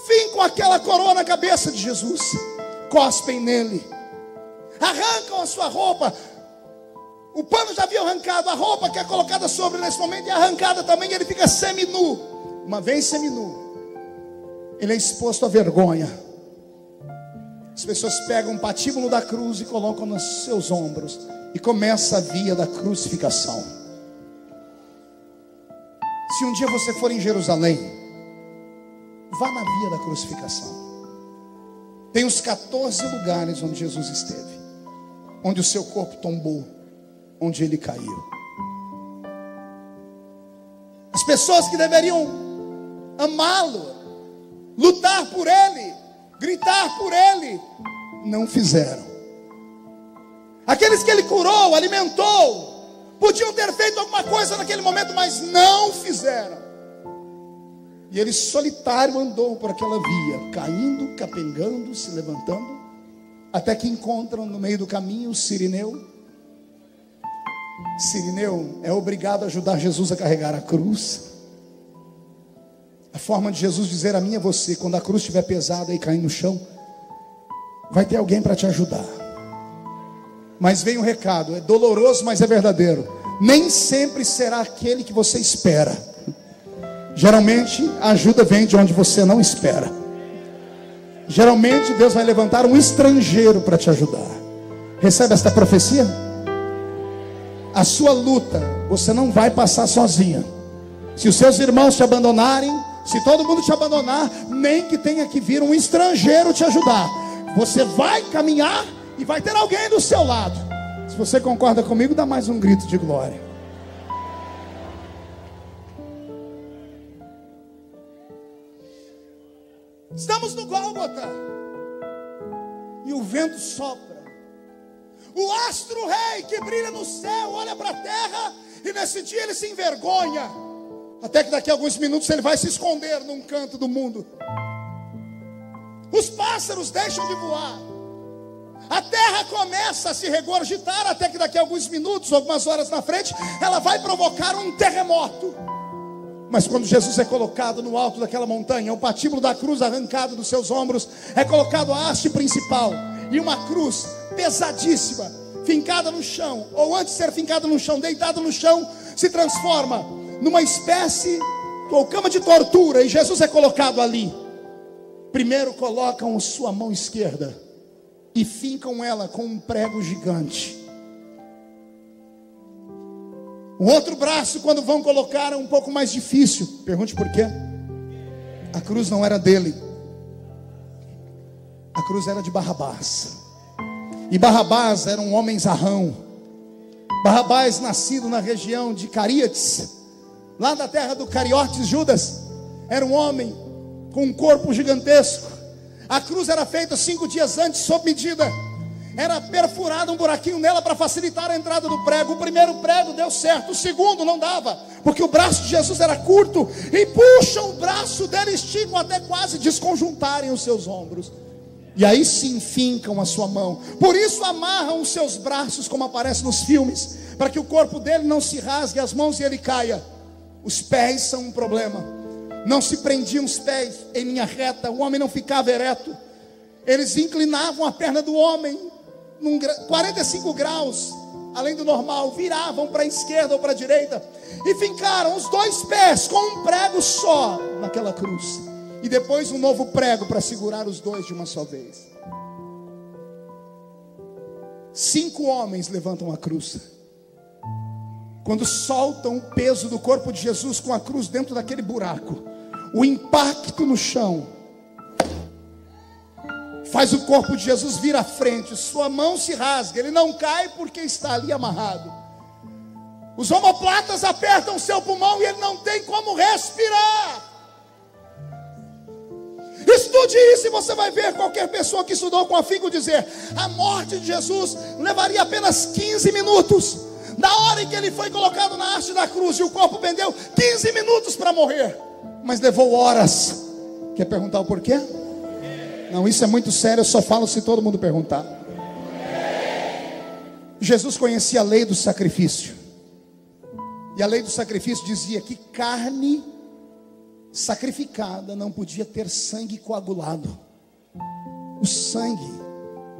Fincam aquela coroa na cabeça de Jesus. Cospem nele. Arrancam a sua roupa. O pano já havia arrancado. A roupa que é colocada sobre nesse momento é arrancada também. Ele fica seminu. Uma vez seminu, ele é exposto à vergonha. As pessoas pegam um patíbulo da cruz e colocam nos seus ombros, e começa a via da crucificação. Se um dia você for em Jerusalém, vá na via da crucificação. Tem uns 14 lugares onde Jesus esteve, onde o seu corpo tombou, onde ele caiu. As pessoas que deveriam amá-lo, lutar por ele, gritar por ele, não fizeram. Aqueles que ele curou, alimentou, podiam ter feito alguma coisa naquele momento, mas não fizeram. E ele solitário andou por aquela via, caindo, capengando, se levantando, até que encontram no meio do caminho o Cirineu. Cirineu é obrigado a ajudar Jesus a carregar a cruz. A forma de Jesus dizer a mim e a você: quando a cruz estiver pesada e cair no chão, vai ter alguém para te ajudar. Mas vem um recado: é doloroso, mas é verdadeiro. Nem sempre será aquele que você espera. Geralmente a ajuda vem de onde você não espera. Geralmente Deus vai levantar um estrangeiro para te ajudar. Recebe esta profecia? A sua luta você não vai passar sozinha. Se os seus irmãos te abandonarem, se todo mundo te abandonar, nem que tenha que vir um estrangeiro te ajudar, você vai caminhar e vai ter alguém do seu lado. Se você concorda comigo, dá mais um grito de glória. Estamos no Gólgota, e o vento sopra. O astro-rei que brilha no céu olha para a terra, e nesse dia ele se envergonha. Até que daqui a alguns minutos ele vai se esconder num canto do mundo. Os pássaros deixam de voar. A terra começa a se regurgitar, até que daqui a alguns minutos, algumas horas na frente, ela vai provocar um terremoto. Mas quando Jesus é colocado no alto daquela montanha, o patíbulo da cruz arrancado dos seus ombros, é colocado a haste principal, e uma cruz pesadíssima, fincada no chão, ou antes de ser fincada no chão, deitada no chão, se transforma numa espécie ou cama de tortura, e Jesus é colocado ali. Primeiro colocam sua mão esquerda e fincam ela com um prego gigante. O outro braço, quando vão colocar, é um pouco mais difícil. Pergunte por quê? A cruz não era dele. A cruz era de Barrabás. E Barrabás era um homem zarrão. Barrabás, nascido na região de Caríates, lá da terra do Cariotes Judas, era um homem com um corpo gigantesco. A cruz era feita 5 dias antes, sob medida. Era perfurado um buraquinho nela para facilitar a entrada do prego. O primeiro prego deu certo, o segundo não dava, porque o braço de Jesus era curto, e puxam o braço dele, esticam até quase desconjuntarem os seus ombros. E aí sim fincam a sua mão. Por isso amarram os seus braços, como aparece nos filmes, para que o corpo dele não se rasgue as mãos e ele caia. Os pés são um problema. Não se prendiam os pés em linha reta, o homem não ficava ereto. Eles inclinavam a perna do homem 45 graus, além do normal, viravam para a esquerda ou para a direita, e fincaram os 2 pés com um prego só naquela cruz, e depois um novo prego para segurar os 2 de uma só vez. 5 homens levantam a cruz. Quando soltam o peso do corpo de Jesus com a cruz dentro daquele buraco, o impacto no chão faz o corpo de Jesus vir à frente, sua mão se rasga, ele não cai porque está ali amarrado. Os omoplatas apertam seu pulmão e ele não tem como respirar. Estude isso e você vai ver qualquer pessoa que estudou com afinco dizer: a morte de Jesus levaria apenas 15 minutos. Da hora em que ele foi colocado na haste da cruz e o corpo pendeu 15 minutos para morrer, mas levou horas. Quer perguntar o porquê? Não, isso é muito sério, eu só falo se todo mundo perguntar. Jesus conhecia a lei do sacrifício. E a lei do sacrifício dizia que carne sacrificada não podia ter sangue coagulado. O sangue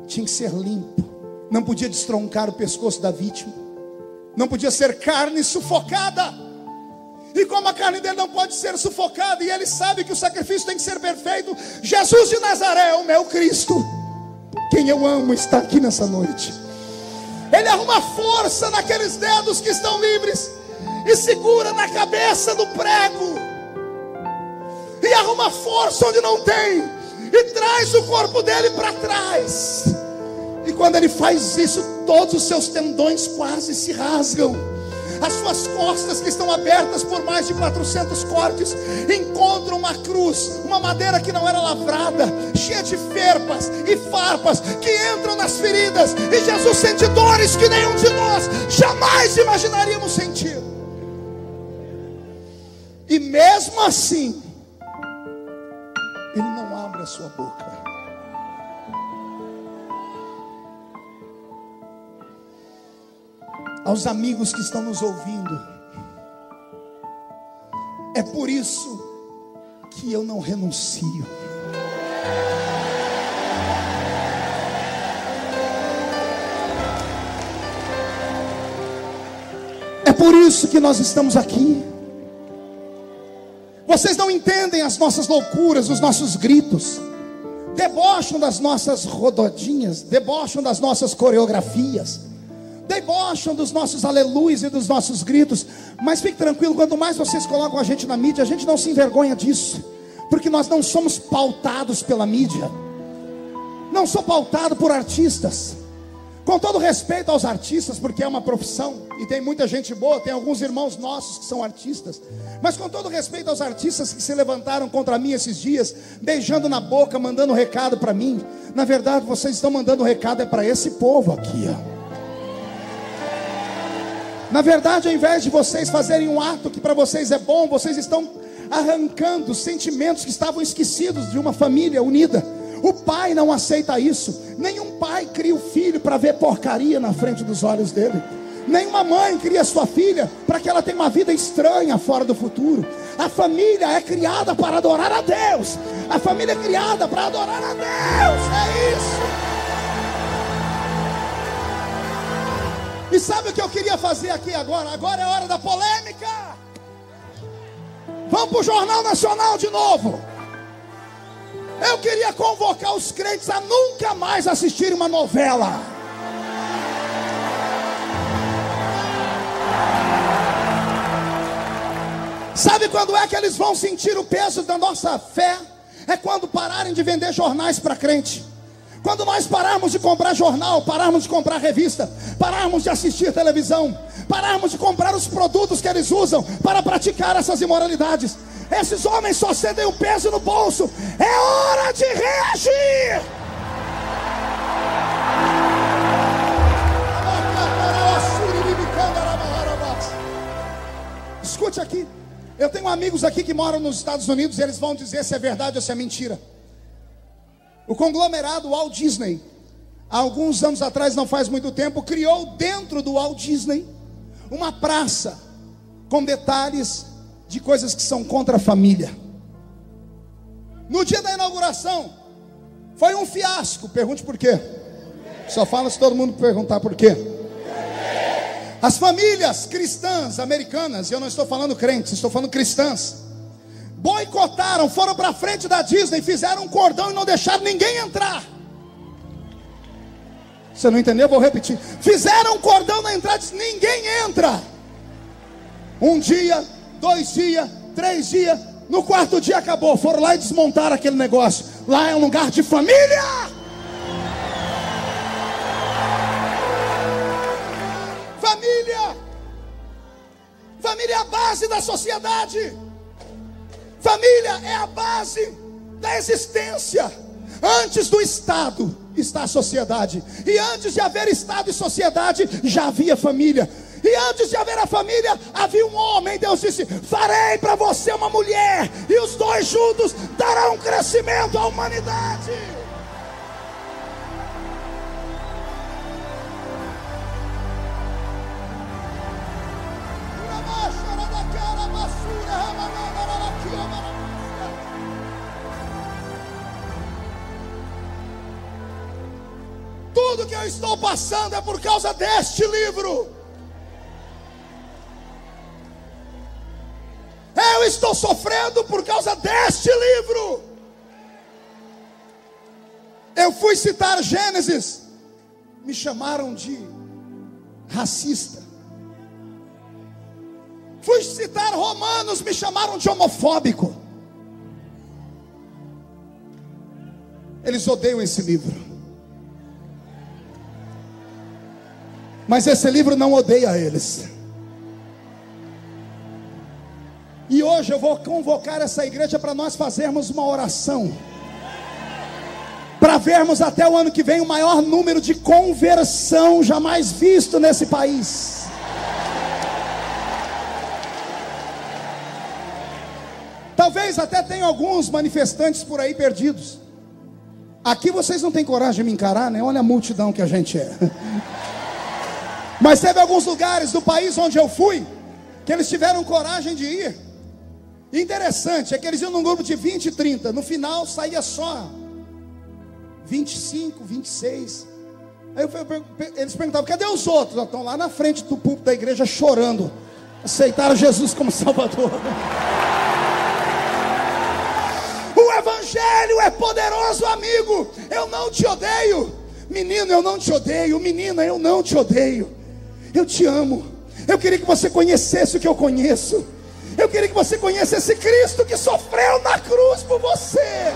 tinha que ser limpo. Não podia destroncar o pescoço da vítima. Não podia ser carne sufocada. E como a carne dele não pode ser sufocada, e ele sabe que o sacrifício tem que ser perfeito, Jesus de Nazaré, o meu Cristo, quem eu amo, está aqui nessa noite. Ele arruma força naqueles dedos que estão livres e segura na cabeça do prego, e arruma força onde não tem, e traz o corpo dele para trás. E quando ele faz isso, todos os seus tendões quase se rasgam. As suas costas, que estão abertas por mais de 400 cortes, encontram uma cruz, uma madeira que não era lavrada, cheia de ferpas e farpas que entram nas feridas. E Jesus sente dores que nenhum de nós jamais imaginaríamos sentir. E mesmo assim, ele não abre a sua boca. Aos amigos que estão nos ouvindo, é por isso que eu não renuncio. É por isso que nós estamos aqui. Vocês não entendem as nossas loucuras, os nossos gritos, debocham das nossas rododinhas, debocham das nossas coreografias, debocham dos nossos aleluias e dos nossos gritos. Mas fique tranquilo, quanto mais vocês colocam a gente na mídia, a gente não se envergonha disso, porque nós não somos pautados pela mídia. Não sou pautado por artistas. Com todo respeito aos artistas, porque é uma profissão, e tem muita gente boa, tem alguns irmãos nossos que são artistas, mas com todo respeito aos artistas que se levantaram contra mim esses dias, beijando na boca, mandando recado para mim, na verdade vocês estão mandando recado é para esse povo aqui, ó. Na verdade, ao invés de vocês fazerem um ato que para vocês é bom, vocês estão arrancando sentimentos que estavam esquecidos de uma família unida. O pai não aceita isso. Nenhum pai cria o filho para ver porcaria na frente dos olhos dele. Nenhuma mãe cria sua filha para que ela tenha uma vida estranha fora do futuro. A família é criada para adorar a Deus. A família é criada para adorar a Deus. É isso. E sabe o que eu queria fazer aqui agora? Agora é hora da polêmica. Vamos para o Jornal Nacional de novo. Eu queria convocar os crentes a nunca mais assistirem uma novela. Sabe quando é que eles vão sentir o peso da nossa fé? É quando pararem de vender jornais para crente. Quando nós pararmos de comprar jornal, pararmos de comprar revista, pararmos de assistir televisão, pararmos de comprar os produtos que eles usam para praticar essas imoralidades. Esses homens só sentem o peso no bolso. É hora de reagir. Escute aqui. Eu tenho amigos aqui que moram nos Estados Unidos e eles vão dizer se é verdade ou se é mentira. O conglomerado Walt Disney, há alguns anos atrás, não faz muito tempo, criou dentro do Walt Disney uma praça com detalhes de coisas que são contra a família. No dia da inauguração, foi um fiasco. Pergunte por quê. Só fala se todo mundo perguntar por quê. As famílias cristãs americanas, eu não estou falando crentes, estou falando cristãs, boicotaram, foram para frente da Disney, fizeram um cordão e não deixaram ninguém entrar. Você não entendeu? Vou repetir. Fizeram um cordão na entrada, ninguém entra. Um dia, 2 dias, 3 dias, no 4º dia acabou. Foram lá e desmontaram aquele negócio. Lá é um lugar de família. Família é a base da sociedade. Família é a base da existência. Antes do Estado está a sociedade. E antes de haver Estado e sociedade, já havia família. E antes de haver a família, havia um homem. Deus disse: farei para você uma mulher, e os dois juntos darão crescimento à humanidade. Tudo que eu estou passando é por causa deste livro. Eu estou sofrendo por causa deste livro. Eu fui citar Gênesis, me chamaram de racista. Fui citar Romanos, me chamaram de homofóbico. Eles odeiam esse livro. Mas esse livro não odeia eles. E hoje eu vou convocar essa igreja para nós fazermos uma oração, para vermos até o ano que vem o maior número de conversão jamais visto nesse país. Talvez até tenha alguns manifestantes por aí perdidos. Aqui vocês não têm coragem de me encarar, né? Olha a multidão que a gente é. Mas teve alguns lugares do país onde eu fui, que eles tiveram coragem de ir. Interessante, é que eles iam num grupo de 20 e 30. No final saía só 25, 26. Aí eles perguntavam: cadê os outros? Estão lá na frente do púlpito da igreja chorando. Aceitaram Jesus como Salvador. O evangelho é poderoso, amigo. Eu não te odeio. Menino, eu não te odeio. Menina, eu não te odeio. Eu te amo. Eu queria que você conhecesse o que eu conheço. Eu queria que você conhecesse esse Cristo que sofreu na cruz por você.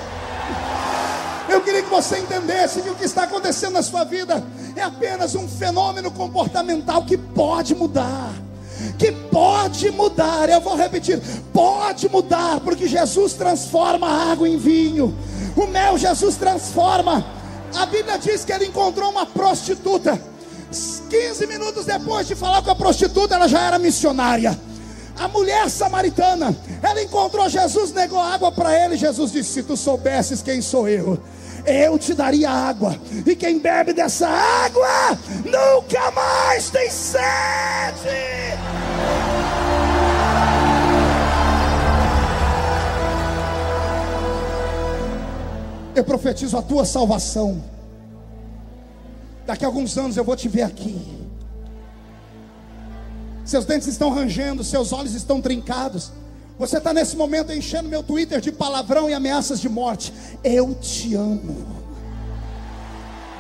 Eu queria que você entendesse que o que está acontecendo na sua vida é apenas um fenômeno comportamental que pode mudar. Que pode mudar. Eu vou repetir: pode mudar, porque Jesus transforma a água em vinho. O mel Jesus transforma. A Bíblia diz que ele encontrou uma prostituta. 15 minutos depois de falar com a prostituta, ela já era missionária. A mulher samaritana, ela encontrou Jesus, negou água para ele. Jesus disse: se tu soubesses quem sou eu te daria água, e quem bebe dessa água nunca mais tem sede. Eu profetizo a tua salvação. Daqui a alguns anos eu vou te ver aqui. Seus dentes estão rangendo, seus olhos estão trincados. Você está nesse momento enchendo meu Twitter de palavrão e ameaças de morte. Eu te amo.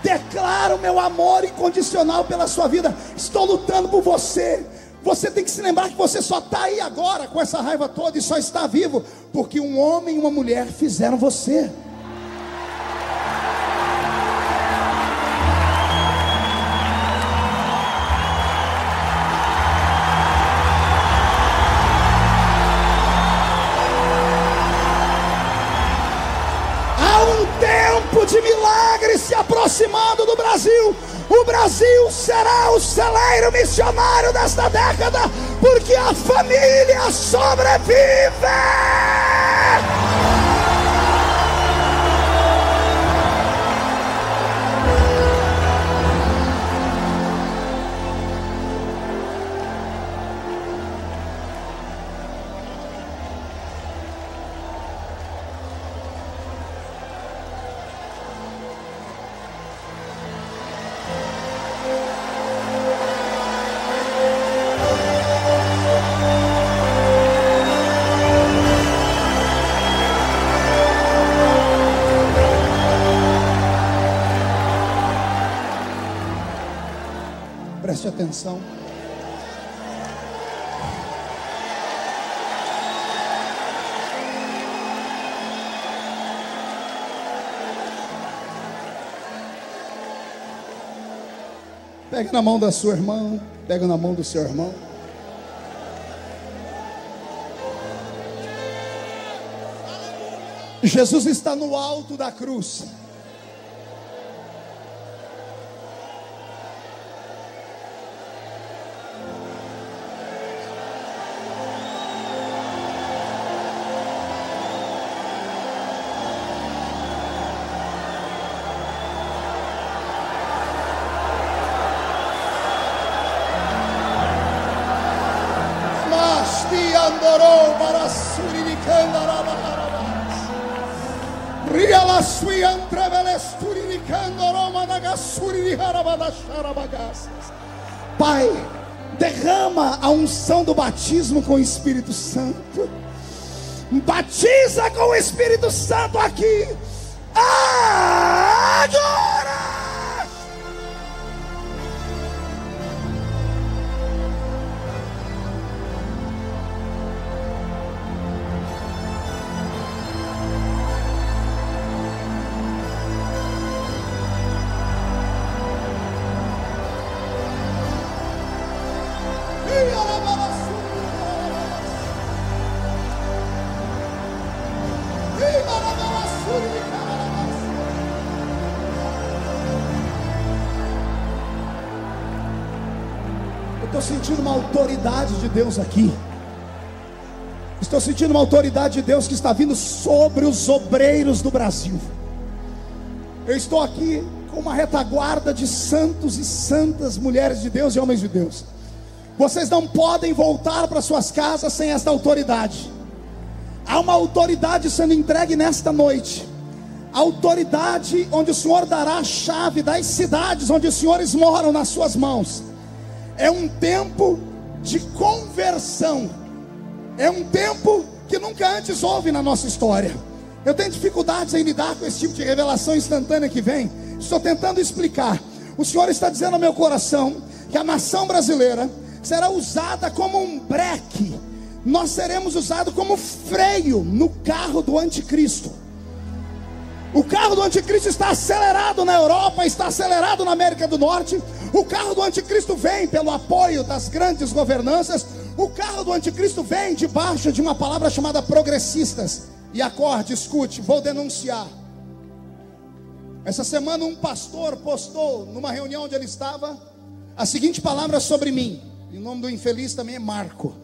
Declaro meu amor incondicional pela sua vida. Estou lutando por você. Você tem que se lembrar que você só está aí agora com essa raiva toda, e só está vivo porque um homem e uma mulher fizeram você. De milagres se aproximando do Brasil. O Brasil será o celeiro missionário desta década, porque a família sobrevive. Preste atenção. Pega na mão da sua irmã, pega na mão do seu irmão. Jesus está no alto da cruz. Pai, derrama a unção do batismo com o Espírito Santo. Batiza com o Espírito Santo aqui agora. Estou sentindo uma autoridade de Deus aqui. Estou sentindo uma autoridade de Deus que está vindo sobre os obreiros do Brasil. Eu estou aqui com uma retaguarda de santos e santas mulheres de Deus e homens de Deus. Vocês não podem voltar para suas casas sem esta autoridade. Há uma autoridade sendo entregue nesta noite. A autoridade onde o Senhor dará a chave das cidades onde os senhores moram nas suas mãos. É um tempo de conversão. É um tempo que nunca antes houve na nossa história. Eu tenho dificuldades em lidar com esse tipo de revelação instantânea que vem. Estou tentando explicar. O Senhor está dizendo ao meu coração que a nação brasileira será usada como um breque. Nós seremos usados como freio no carro do anticristo. O carro do anticristo está acelerado na Europa, está acelerado na América do Norte. O carro do anticristo vem pelo apoio das grandes governanças. O carro do anticristo vem debaixo de uma palavra chamada progressistas. E acorde, escute, vou denunciar. Essa semana um pastor postou numa reunião onde ele estava a seguinte palavra sobre mim. E o nome do infeliz também é Marco.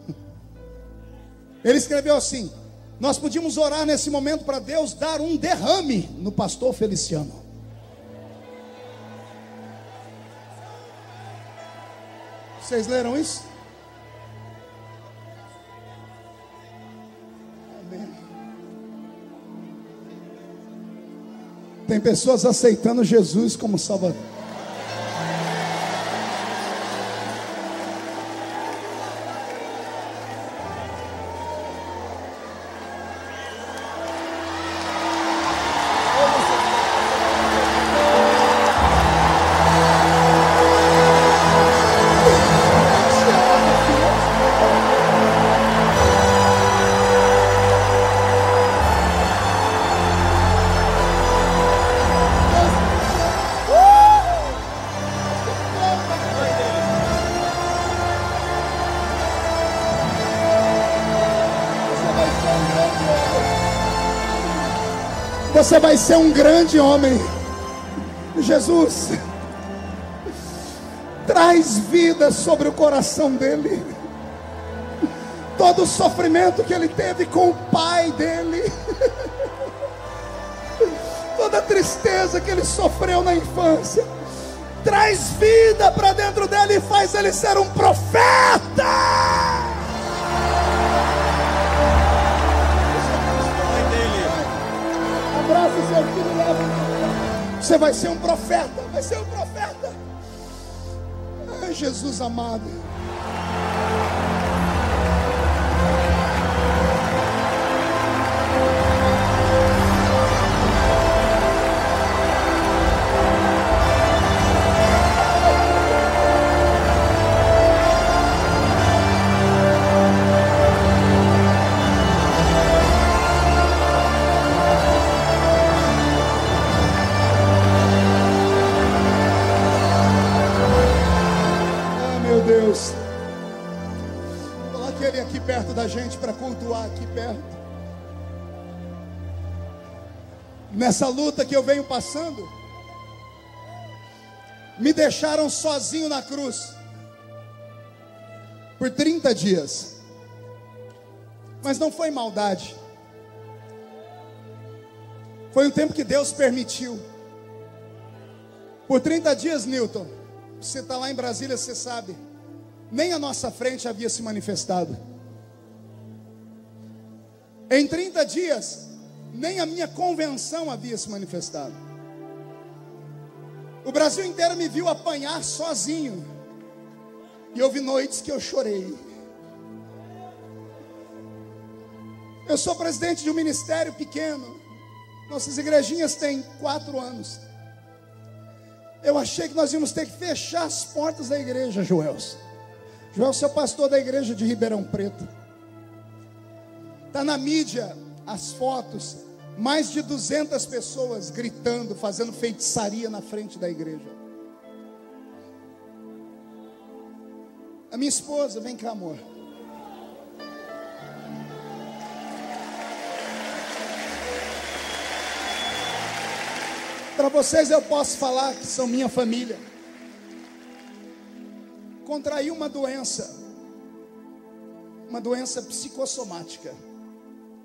Ele escreveu assim: nós podíamos orar nesse momento para Deus dar um derrame no pastor Feliciano. Vocês leram isso? Amém. Tem pessoas aceitando Jesus como Salvador. Você vai ser um grande homem. Jesus traz vida sobre o coração dele. Todo o sofrimento que ele teve com o pai dele, toda a tristeza que ele sofreu na infância, traz vida para dentro dele e faz ele ser um profeta. Seu filho, você vai ser um profeta, vai ser um profeta. Ai, Jesus amado. Coloque ele aqui perto da gente para cultuar aqui perto. Nessa luta que eu venho passando, me deixaram sozinho na cruz por 30 dias. Mas não foi maldade. Foi um tempo que Deus permitiu. Por 30 dias, Newton, você está lá em Brasília, você sabe, nem a nossa frente havia se manifestado. Em 30 dias, nem a minha convenção havia se manifestado. O Brasil inteiro me viu apanhar sozinho. E houve noites que eu chorei. Eu sou presidente de um ministério pequeno. Nossas igrejinhas têm 4 anos. Eu achei que nós íamos ter que fechar as portas da igreja, Joelson. Joelson é o pastor da igreja de Ribeirão Preto. Está na mídia as fotos, mais de 200 pessoas gritando, fazendo feitiçaria na frente da igreja. A minha esposa, vem cá, amor. Para vocês eu posso falar que são minha família. Contraí uma doença psicossomática.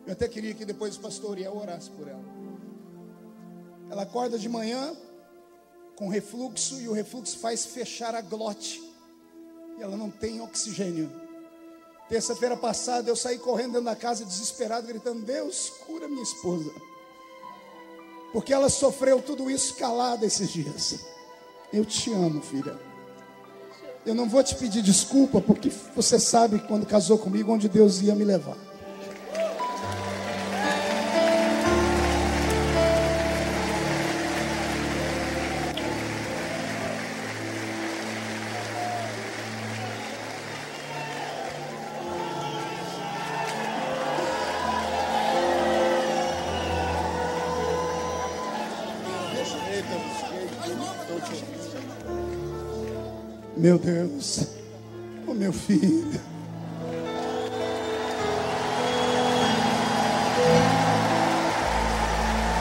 Eu até queria que depois o pastor Uriel orasse por ela. Ela acorda de manhã com refluxo, e o refluxo faz fechar a glote, e ela não tem oxigênio. Terça-feira passada eu saí correndo dentro da casa desesperado, gritando: Deus, cura minha esposa, porque ela sofreu tudo isso calada esses dias. Eu te amo, filha. Eu não vou te pedir desculpa, porque você sabe quando casou comigo onde Deus ia me levar. Meu Deus, o meu filho.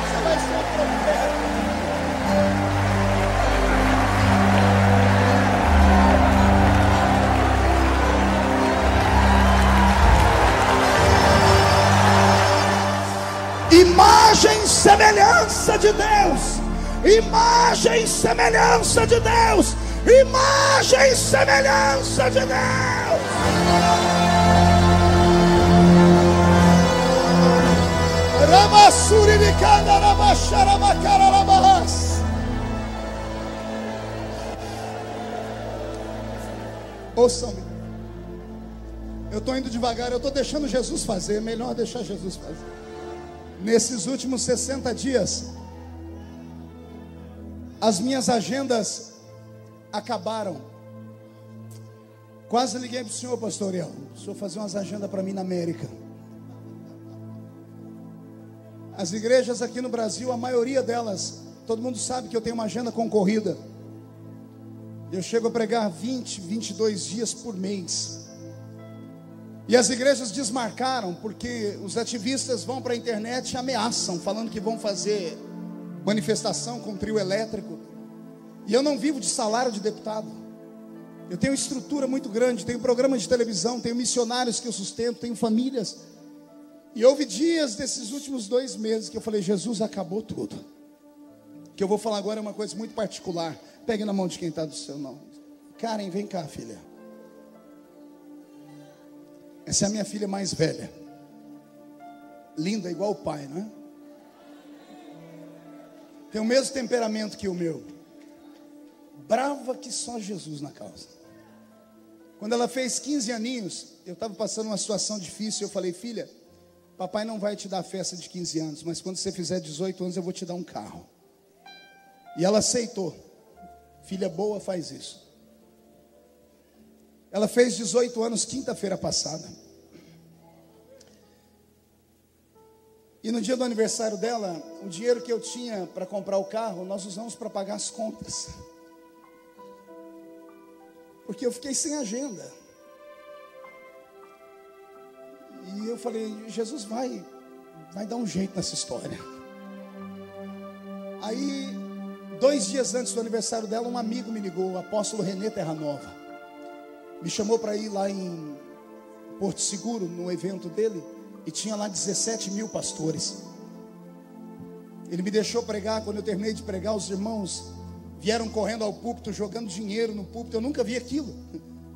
Você vai ser profeta. Imagem e semelhança de Deus. Imagem e semelhança de Deus. Imagem e semelhança de Deus. Ouçam-me. Eu estou indo devagar, eu estou deixando Jesus fazer. É melhor deixar Jesus fazer. Nesses últimos 60 dias, as minhas agendas acabaram. Quase liguei para o senhor, pastor Uriel. O senhor fazer umas agendas para mim na América. As igrejas aqui no Brasil, a maioria delas, todo mundo sabe que eu tenho uma agenda concorrida. Eu chego a pregar 20, 22 dias por mês. E as igrejas desmarcaram, porque os ativistas vão para a internet e ameaçam, falando que vão fazer manifestação com trio elétrico. E eu não vivo de salário de deputado. Eu tenho estrutura muito grande, tenho programa de televisão, tenho missionários que eu sustento, tenho famílias. E houve dias desses últimos 2 meses que eu falei: Jesus, acabou tudo. O que eu vou falar agora é uma coisa muito particular. Pegue na mão de quem está do seu nome. Karen, vem cá, filha. Essa é a minha filha mais velha. Linda igual o pai, não é? Tem o mesmo temperamento que o meu. Brava que só Jesus na causa. Quando ela fez 15 aninhos, eu estava passando uma situação difícil. Eu falei: filha, papai não vai te dar festa de 15 anos, mas quando você fizer 18 anos eu vou te dar um carro. E ela aceitou. Filha boa faz isso. Ela fez 18 anos quinta-feira passada. E no dia do aniversário dela, o dinheiro que eu tinha para comprar o carro, nós usamos para pagar as contas. Porque eu fiquei sem agenda. E eu falei: Jesus vai dar um jeito nessa história. Aí, 2 dias antes do aniversário dela, um amigo me ligou, o apóstolo René Terra Nova. Me chamou para ir lá em Porto Seguro, no evento dele, e tinha lá 17 mil pastores. Ele me deixou pregar. Quando eu terminei de pregar, os irmãos vieram correndo ao púlpito, jogando dinheiro no púlpito. Eu nunca vi aquilo,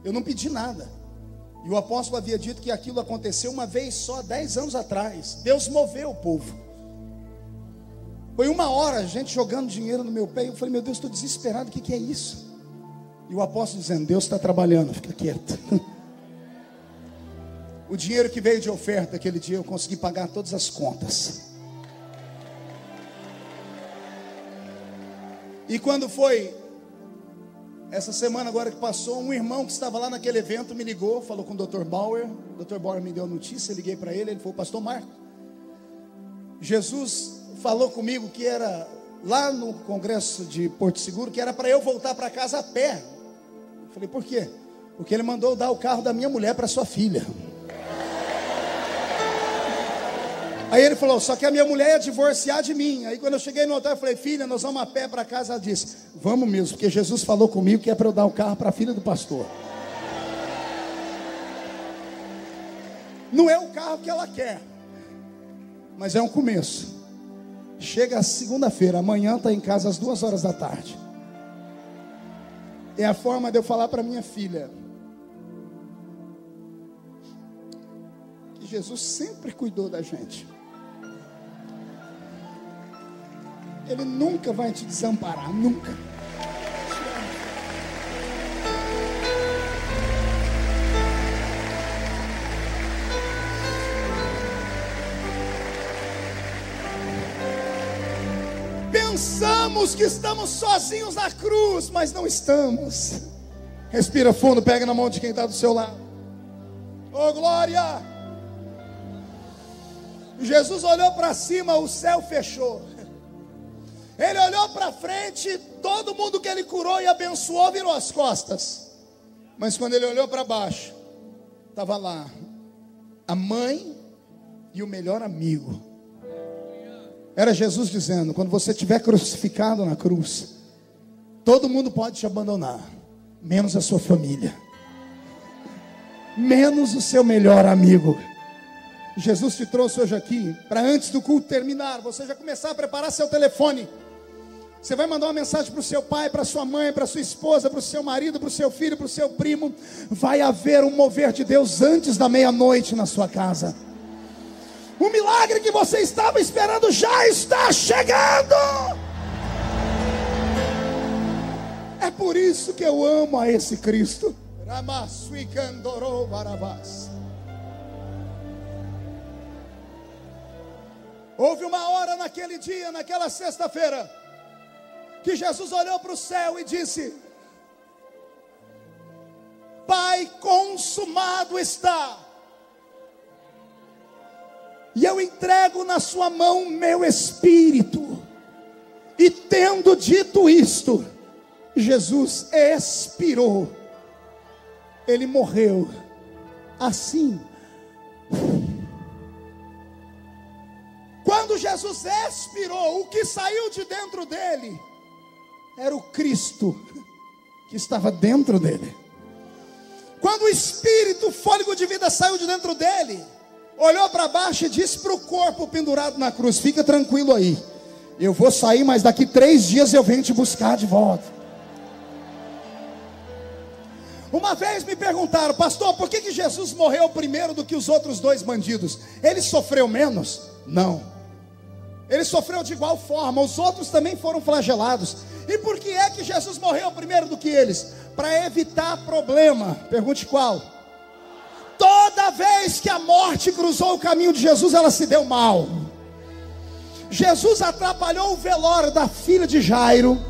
eu não pedi nada. E o apóstolo havia dito que aquilo aconteceu uma vez só, 10 anos atrás. Deus moveu o povo. Foi 1 hora a gente jogando dinheiro no meu pé. Eu falei, meu Deus, estou desesperado, o que é isso? E o apóstolo dizendo, Deus está trabalhando, fica quieto. O dinheiro que veio de oferta aquele dia, eu consegui pagar todas as contas. E quando foi essa semana agora que passou, um irmão que estava lá naquele evento me ligou, falou com o Dr. Bauer. O Dr. Bauer me deu a notícia, eu liguei para ele, ele falou, pastor Marco, Jesus falou comigo que era lá no congresso de Porto Seguro, que era para eu voltar para casa a pé. Eu falei, por quê? Porque ele mandou dar o carro da minha mulher para sua filha. Aí ele falou, só que a minha mulher ia divorciar de mim. Aí quando eu cheguei no hotel, eu falei, filha, nós vamos a pé para casa. Ela disse, vamos mesmo, porque Jesus falou comigo que é para eu dar o carro para a filha do pastor. Não é o carro que ela quer, mas é um começo. Chega segunda-feira, amanhã está em casa às 2 horas da tarde. É a forma de eu falar para minha filha que Jesus sempre cuidou da gente. Ele nunca vai te desamparar, nunca. Pensamos que estamos sozinhos na cruz, mas não estamos. Respira fundo, pega na mão de quem está do seu lado. Oh, glória! Jesus olhou para cima, o céu fechou. Ele olhou para frente, todo mundo que ele curou e abençoou virou as costas. Mas quando ele olhou para baixo, estava lá a mãe e o melhor amigo. Era Jesus dizendo, quando você estiver crucificado na cruz, todo mundo pode te abandonar, menos a sua família, menos o seu melhor amigo. Jesus te trouxe hoje aqui, para antes do culto terminar, você já começar a preparar seu telefone. Você vai mandar uma mensagem para o seu pai, para sua mãe, para sua esposa, para o seu marido, para o seu filho, para o seu primo. Vai haver um mover de Deus antes da meia-noite na sua casa. O milagre que você estava esperando já está chegando. É por isso que eu amo a esse Cristo. Houve uma hora naquele dia, naquela sexta-feira, que Jesus olhou para o céu e disse: Pai, consumado está. E eu entrego na sua mão meu espírito. E tendo dito isto, Jesus expirou. Ele morreu. Assim. Quando Jesus expirou, o que saiu de dentro dele era o Cristo que estava dentro dele. Quando o espírito, o fôlego de vida saiu de dentro dele, olhou para baixo e disse para o corpo pendurado na cruz: fica tranquilo aí, eu vou sair, mas daqui 3 dias eu venho te buscar de volta. Uma vez me perguntaram: pastor, por que Jesus morreu primeiro do que os outros 2 bandidos? Ele sofreu menos? Não, ele sofreu de igual forma. Os outros também foram flagelados. E por que é que Jesus morreu primeiro do que eles? Para evitar problema. Pergunte qual? Toda vez que a morte cruzou o caminho de Jesus, ela se deu mal. Jesus atrapalhou o velório da filha de Jairo.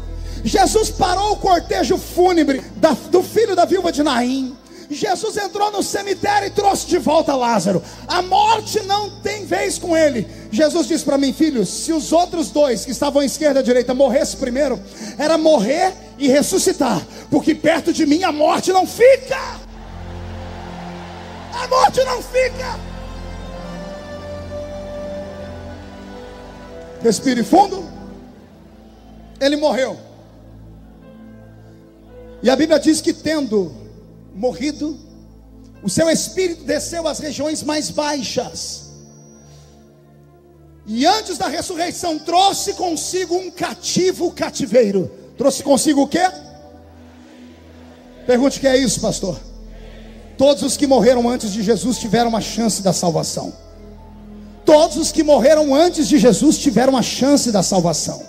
Jesus parou o cortejo fúnebre do filho da viúva de Naim. Jesus entrou no cemitério e trouxe de volta Lázaro. A morte não tem vez com ele. Jesus disse para mim: filho, se os outros 2 que estavam à esquerda e à direita morressem primeiro, era morrer e ressuscitar, porque perto de mim a morte não fica. A morte não fica. Respire fundo. Ele morreu. E a Bíblia diz que, tendo morrido, o seu espírito desceu às regiões mais baixas. E antes da ressurreição trouxe consigo um cativeiro. Trouxe consigo o quê? Pergunte o que é isso, pastor. Todos os que morreram antes de Jesus tiveram uma chance da salvação. Todos os que morreram antes de Jesus tiveram uma chance da salvação.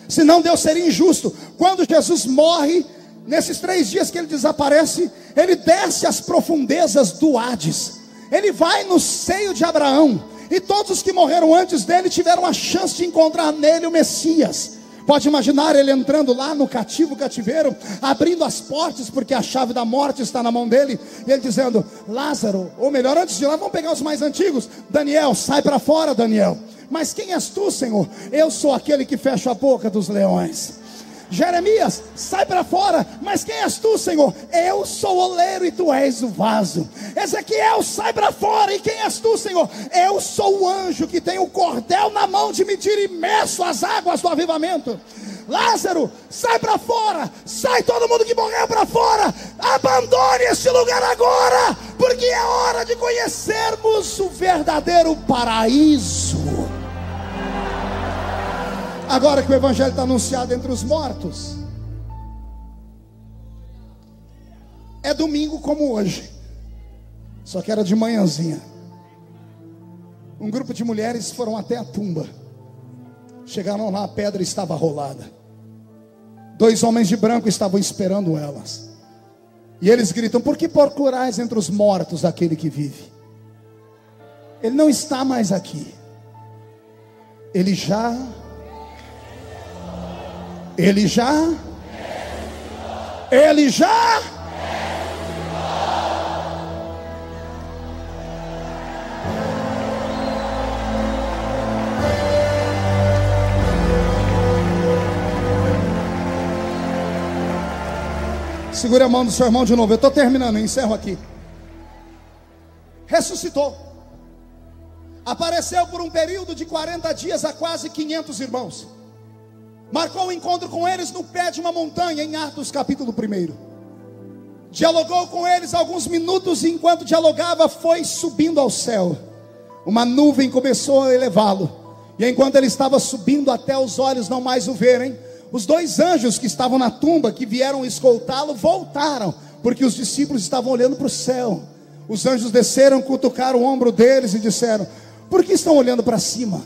Senão Deus seria injusto. Quando Jesus morre, nesses 3 dias que ele desaparece, ele desce às profundezas do Hades. Ele vai no seio de Abraão. E todos os que morreram antes dele tiveram a chance de encontrar nele o Messias. Pode imaginar ele entrando lá no cativeiro, abrindo as portas, porque a chave da morte está na mão dele. E ele dizendo: Lázaro, ou melhor, antes de lá, vamos pegar os mais antigos. Daniel, sai para fora, Daniel. Mas quem és tu, Senhor? Eu sou aquele que fecha a boca dos leões. Jeremias, sai para fora. Mas quem és tu, Senhor? Eu sou o oleiro e tu és o vaso. Ezequiel, sai para fora. E quem és tu, Senhor? Eu sou o anjo que tem o cordel na mão de medir e meço as águas do avivamento. Lázaro, sai para fora. Sai todo mundo que morreu para fora. Abandone este lugar agora, porque é hora de conhecermos o verdadeiro paraíso. Agora que o evangelho está anunciado entre os mortos, é domingo como hoje, só que era de manhãzinha. Um grupo de mulheres foram até a tumba. Chegaram lá, a pedra estava rolada. 2 homens de branco estavam esperando elas. E eles gritam: por que procurais entre os mortos aquele que vive? Ele não está mais aqui. Ele já segura a mão do seu irmão de novo. Eu estou terminando, eu encerro aqui. Ressuscitou. Apareceu por um período de 40 dias a quase 500 irmãos. Marcou um encontro com eles no pé de uma montanha, em Atos capítulo 1. Dialogou com eles alguns minutos, e enquanto dialogava, foi subindo ao céu. Uma nuvem começou a elevá-lo. E enquanto ele estava subindo até os olhos não mais o verem, os 2 anjos que estavam na tumba, que vieram escoltá-lo, voltaram, porque os discípulos estavam olhando para o céu. Os anjos desceram, cutucaram o ombro deles e disseram: por que estão olhando para cima?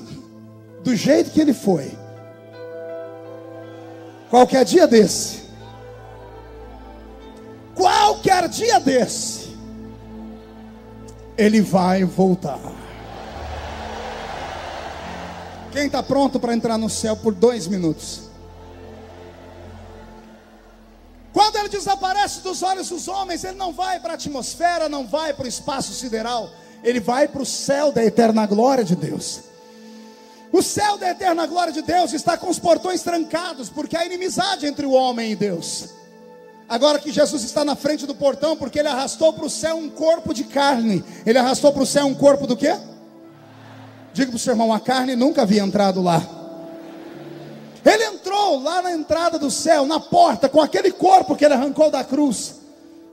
Do jeito que ele foi, qualquer dia desse, ele vai voltar. Quem está pronto para entrar no céu por 2 minutos? Quando ele desaparece dos olhos dos homens, ele não vai para a atmosfera, não vai para o espaço sideral, ele vai para o céu da eterna glória de Deus. O céu da eterna glória de Deus está com os portões trancados, porque há inimizade entre o homem e Deus. Agora que Jesus está na frente do portão, porque ele arrastou para o céu um corpo de carne. Ele arrastou para o céu um corpo do quê? Diga para o seu irmão: a carne nunca havia entrado lá. Ele entrou lá na entrada do céu, na porta, com aquele corpo que ele arrancou da cruz.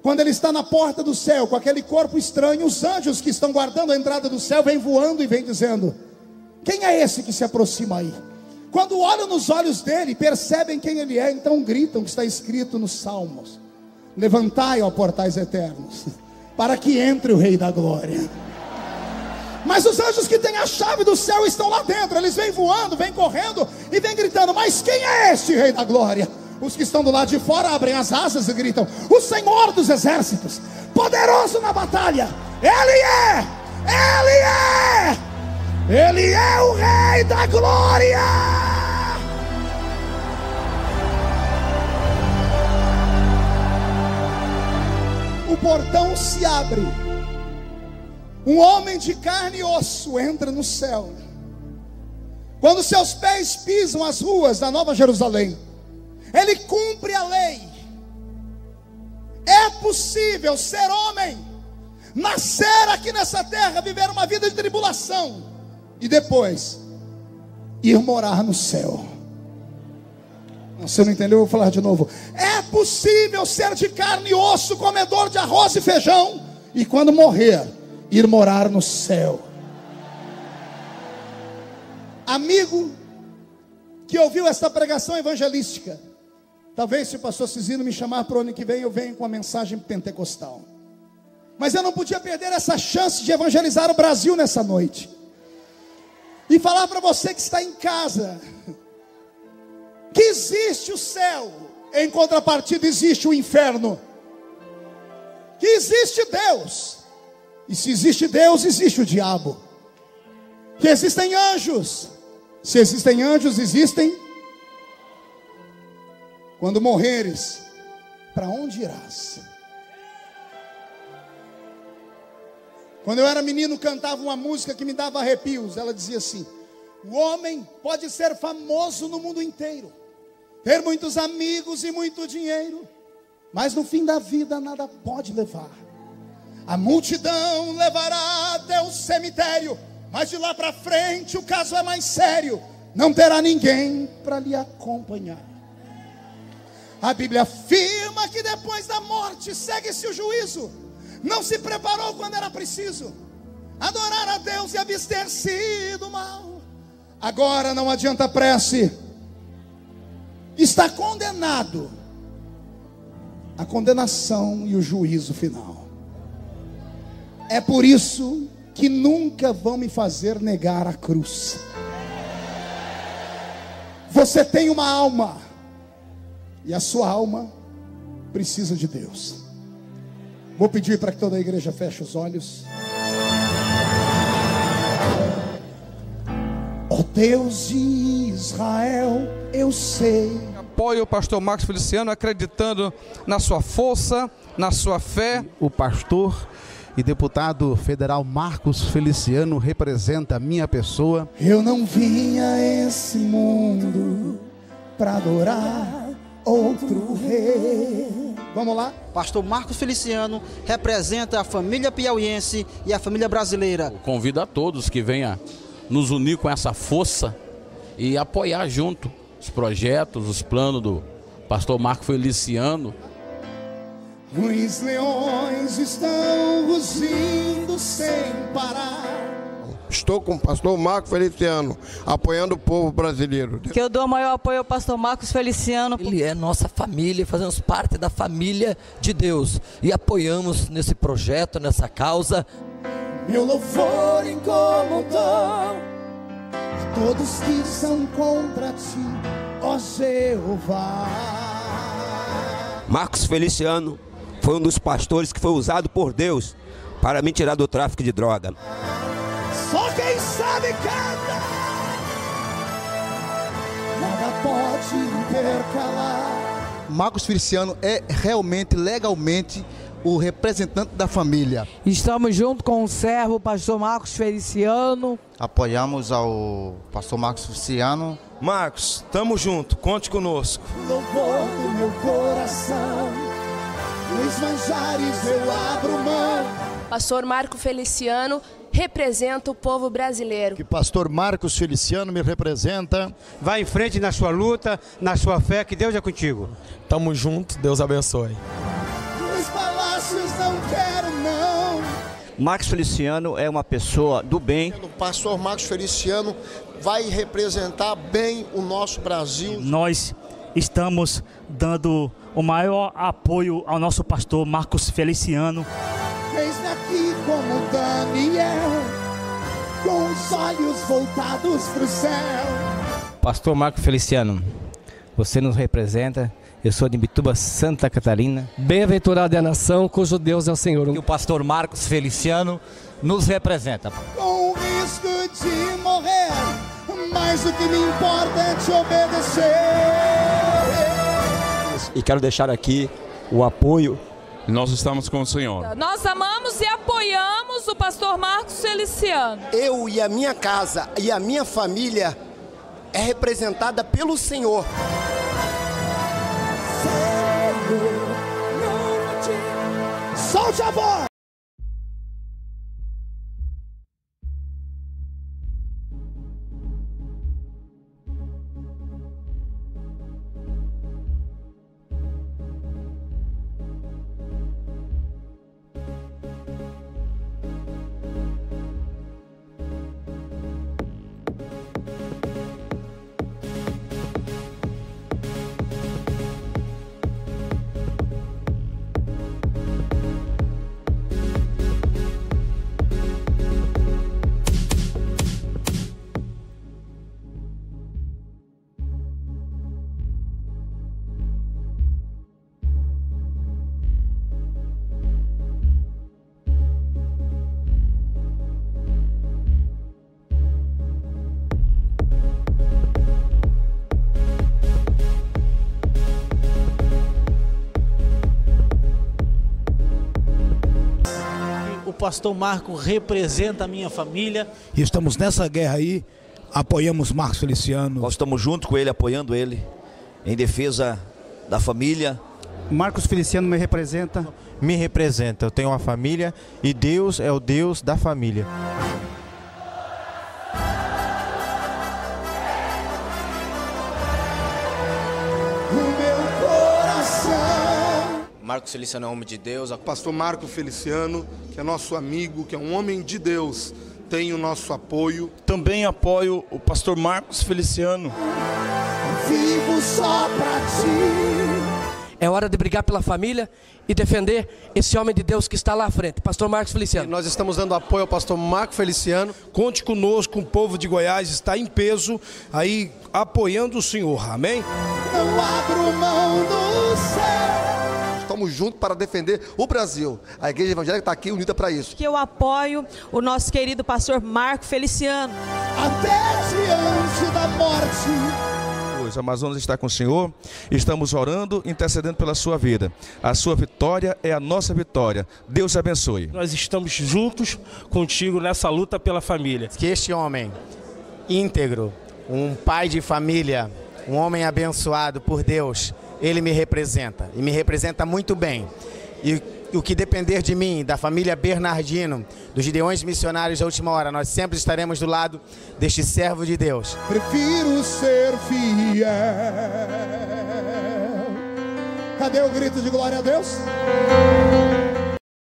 Quando ele está na porta do céu, com aquele corpo estranho, os anjos que estão guardando a entrada do céu vêm voando e vêm dizendo: quem é esse que se aproxima aí? Quando olham nos olhos dele, percebem quem ele é, então gritam, que está escrito nos Salmos: levantai, ó portais eternos, para que entre o Rei da Glória. Mas os anjos que têm a chave do céu estão lá dentro. Eles vêm voando, vêm correndo e vêm gritando: mas quem é este Rei da Glória? Os que estão do lado de fora abrem as asas e gritam: o Senhor dos exércitos, poderoso na batalha. Ele é o Rei da Glória. O portão se abre. Um homem de carne e osso entra no céu. Quando seus pés pisam as ruas da Nova Jerusalém, ele cumpre a lei. É possível ser homem, nascer aqui nessa terra, viver uma vida de tribulação e depois ir morar no céu. Você não entendeu? Eu vou falar de novo. É possível ser de carne e osso, comedor de arroz e feijão, e quando morrer, ir morar no céu. Amigo que ouviu esta pregação evangelística, talvez se o pastor Cisino me chamar para o ano que vem, eu venho com a mensagem pentecostal. Mas eu não podia perder essa chance de evangelizar o Brasil nessa noite. E falar para você que está em casa, que existe o céu, em contrapartida existe o inferno. Que existe Deus, e se existe Deus, existe o diabo. Que existem anjos, se existem anjos, existem. Quando morreres, para onde irás? Quando eu era menino, cantava uma música que me dava arrepios. Ela dizia assim: o homem pode ser famoso no mundo inteiro, ter muitos amigos e muito dinheiro, mas no fim da vida nada pode levar. A multidão levará até o cemitério, mas de lá para frente o caso é mais sério. Não terá ninguém para lhe acompanhar. A Bíblia afirma que depois da morte segue-se o juízo. Não se preparou quando era preciso adorar a Deus e abster-se do mal. Agora não adianta prece. Está condenado. A condenação e o juízo final. É por isso que nunca vão me fazer negar a cruz. Você tem uma alma, e a sua alma precisa de Deus. Vou pedir para que toda a igreja feche os olhos. Ó Deus de Israel, eu sei. Apoio o pastor Marcos Feliciano, acreditando na sua força, na sua fé. O pastor e deputado federal Marcos Feliciano representa a minha pessoa. Eu não vim a esse mundo para adorar outro rei. Vamos lá? Pastor Marcos Feliciano representa a família piauiense e a família brasileira. Eu convido a todos que venham nos unir com essa força e apoiar junto os projetos, os planos do pastor Marcos Feliciano. Os leões estão rugindo sem parar. Estou com o pastor Marcos Feliciano, apoiando o povo brasileiro. Que eu dou maior apoio ao pastor Marcos Feliciano. Ele é nossa família, fazemos parte da família de Deus e apoiamos nesse projeto, nessa causa. Meu louvor incomodou a todos que são contra ti, ó Jeová. Marcos Feliciano foi um dos pastores que foi usado por Deus para me tirar do tráfico de droga. Só quem sabe canta. Nada pode intercalar. Marcos Feliciano é realmente, legalmente, o representante da família. Estamos junto com o servo, pastor Marcos Feliciano. Apoiamos ao pastor Marcos Feliciano. Marcos, tamo junto, conte conosco. Louvor do meu coração, nos manjares eu abro mão. Pastor Marco Feliciano representa o povo brasileiro. Que pastor Marcos Feliciano me representa. Vai em frente na sua luta, na sua fé, que Deus é contigo. Tamo junto, Deus abençoe. Nos palácios não quero não. Marcos Feliciano é uma pessoa do bem. O pastor Marcos Feliciano vai representar bem o nosso Brasil. Nós estamos dando o maior apoio ao nosso pastor Marcos Feliciano. Eis-me aqui como Daniel, com os olhos voltados para o céu. Pastor Marcos Feliciano, você nos representa. Eu sou de Imbituba, Santa Catarina. Bem-aventurada é a nação cujo Deus é o Senhor. E o pastor Marcos Feliciano nos representa. Com o risco de morrer, mas o que me importa é te obedecer. E quero deixar aqui o apoio. Nós estamos com o Senhor. Nós amamos e apoiamos o pastor Marcos Feliciano. Eu e a minha casa e a minha família é representada pelo Senhor. Solte a voz! pastor Marco representa a minha família. E estamos nessa guerra aí, apoiamos Marcos Feliciano. Nós estamos junto com ele, apoiando ele, em defesa da família. Marcos Feliciano me representa. Me representa, eu tenho uma família e Deus é o Deus da família. Marcos Feliciano é um homem de Deus. O pastor Marco Feliciano, que é nosso amigo, que é um homem de Deus, tem o nosso apoio. Também apoio o pastor Marcos Feliciano. Vivo só pra ti. É hora de brigar pela família e defender esse homem de Deus que está lá à frente, pastor Marcos Feliciano. E nós estamos dando apoio ao pastor Marco Feliciano. Conte conosco, o povo de Goiás está em peso aí apoiando o senhor, amém? Não abro mão do céu. Estamos juntos para defender o Brasil. A igreja evangélica está aqui unida para isso. Que eu apoio o nosso querido pastor Marco Feliciano. Até diante da morte. O Amazonas está com o Senhor, estamos orando, intercedendo pela sua vida. A sua vitória é a nossa vitória. Deus te abençoe. Nós estamos juntos contigo nessa luta pela família. Que este homem íntegro, um pai de família, um homem abençoado por Deus, ele me representa e me representa muito bem. E o que depender de mim, da família Bernardino, dos Gideões Missionários da Última Hora, nós sempre estaremos do lado deste servo de Deus. Prefiro ser fiel. Cadê o grito de glória a Deus?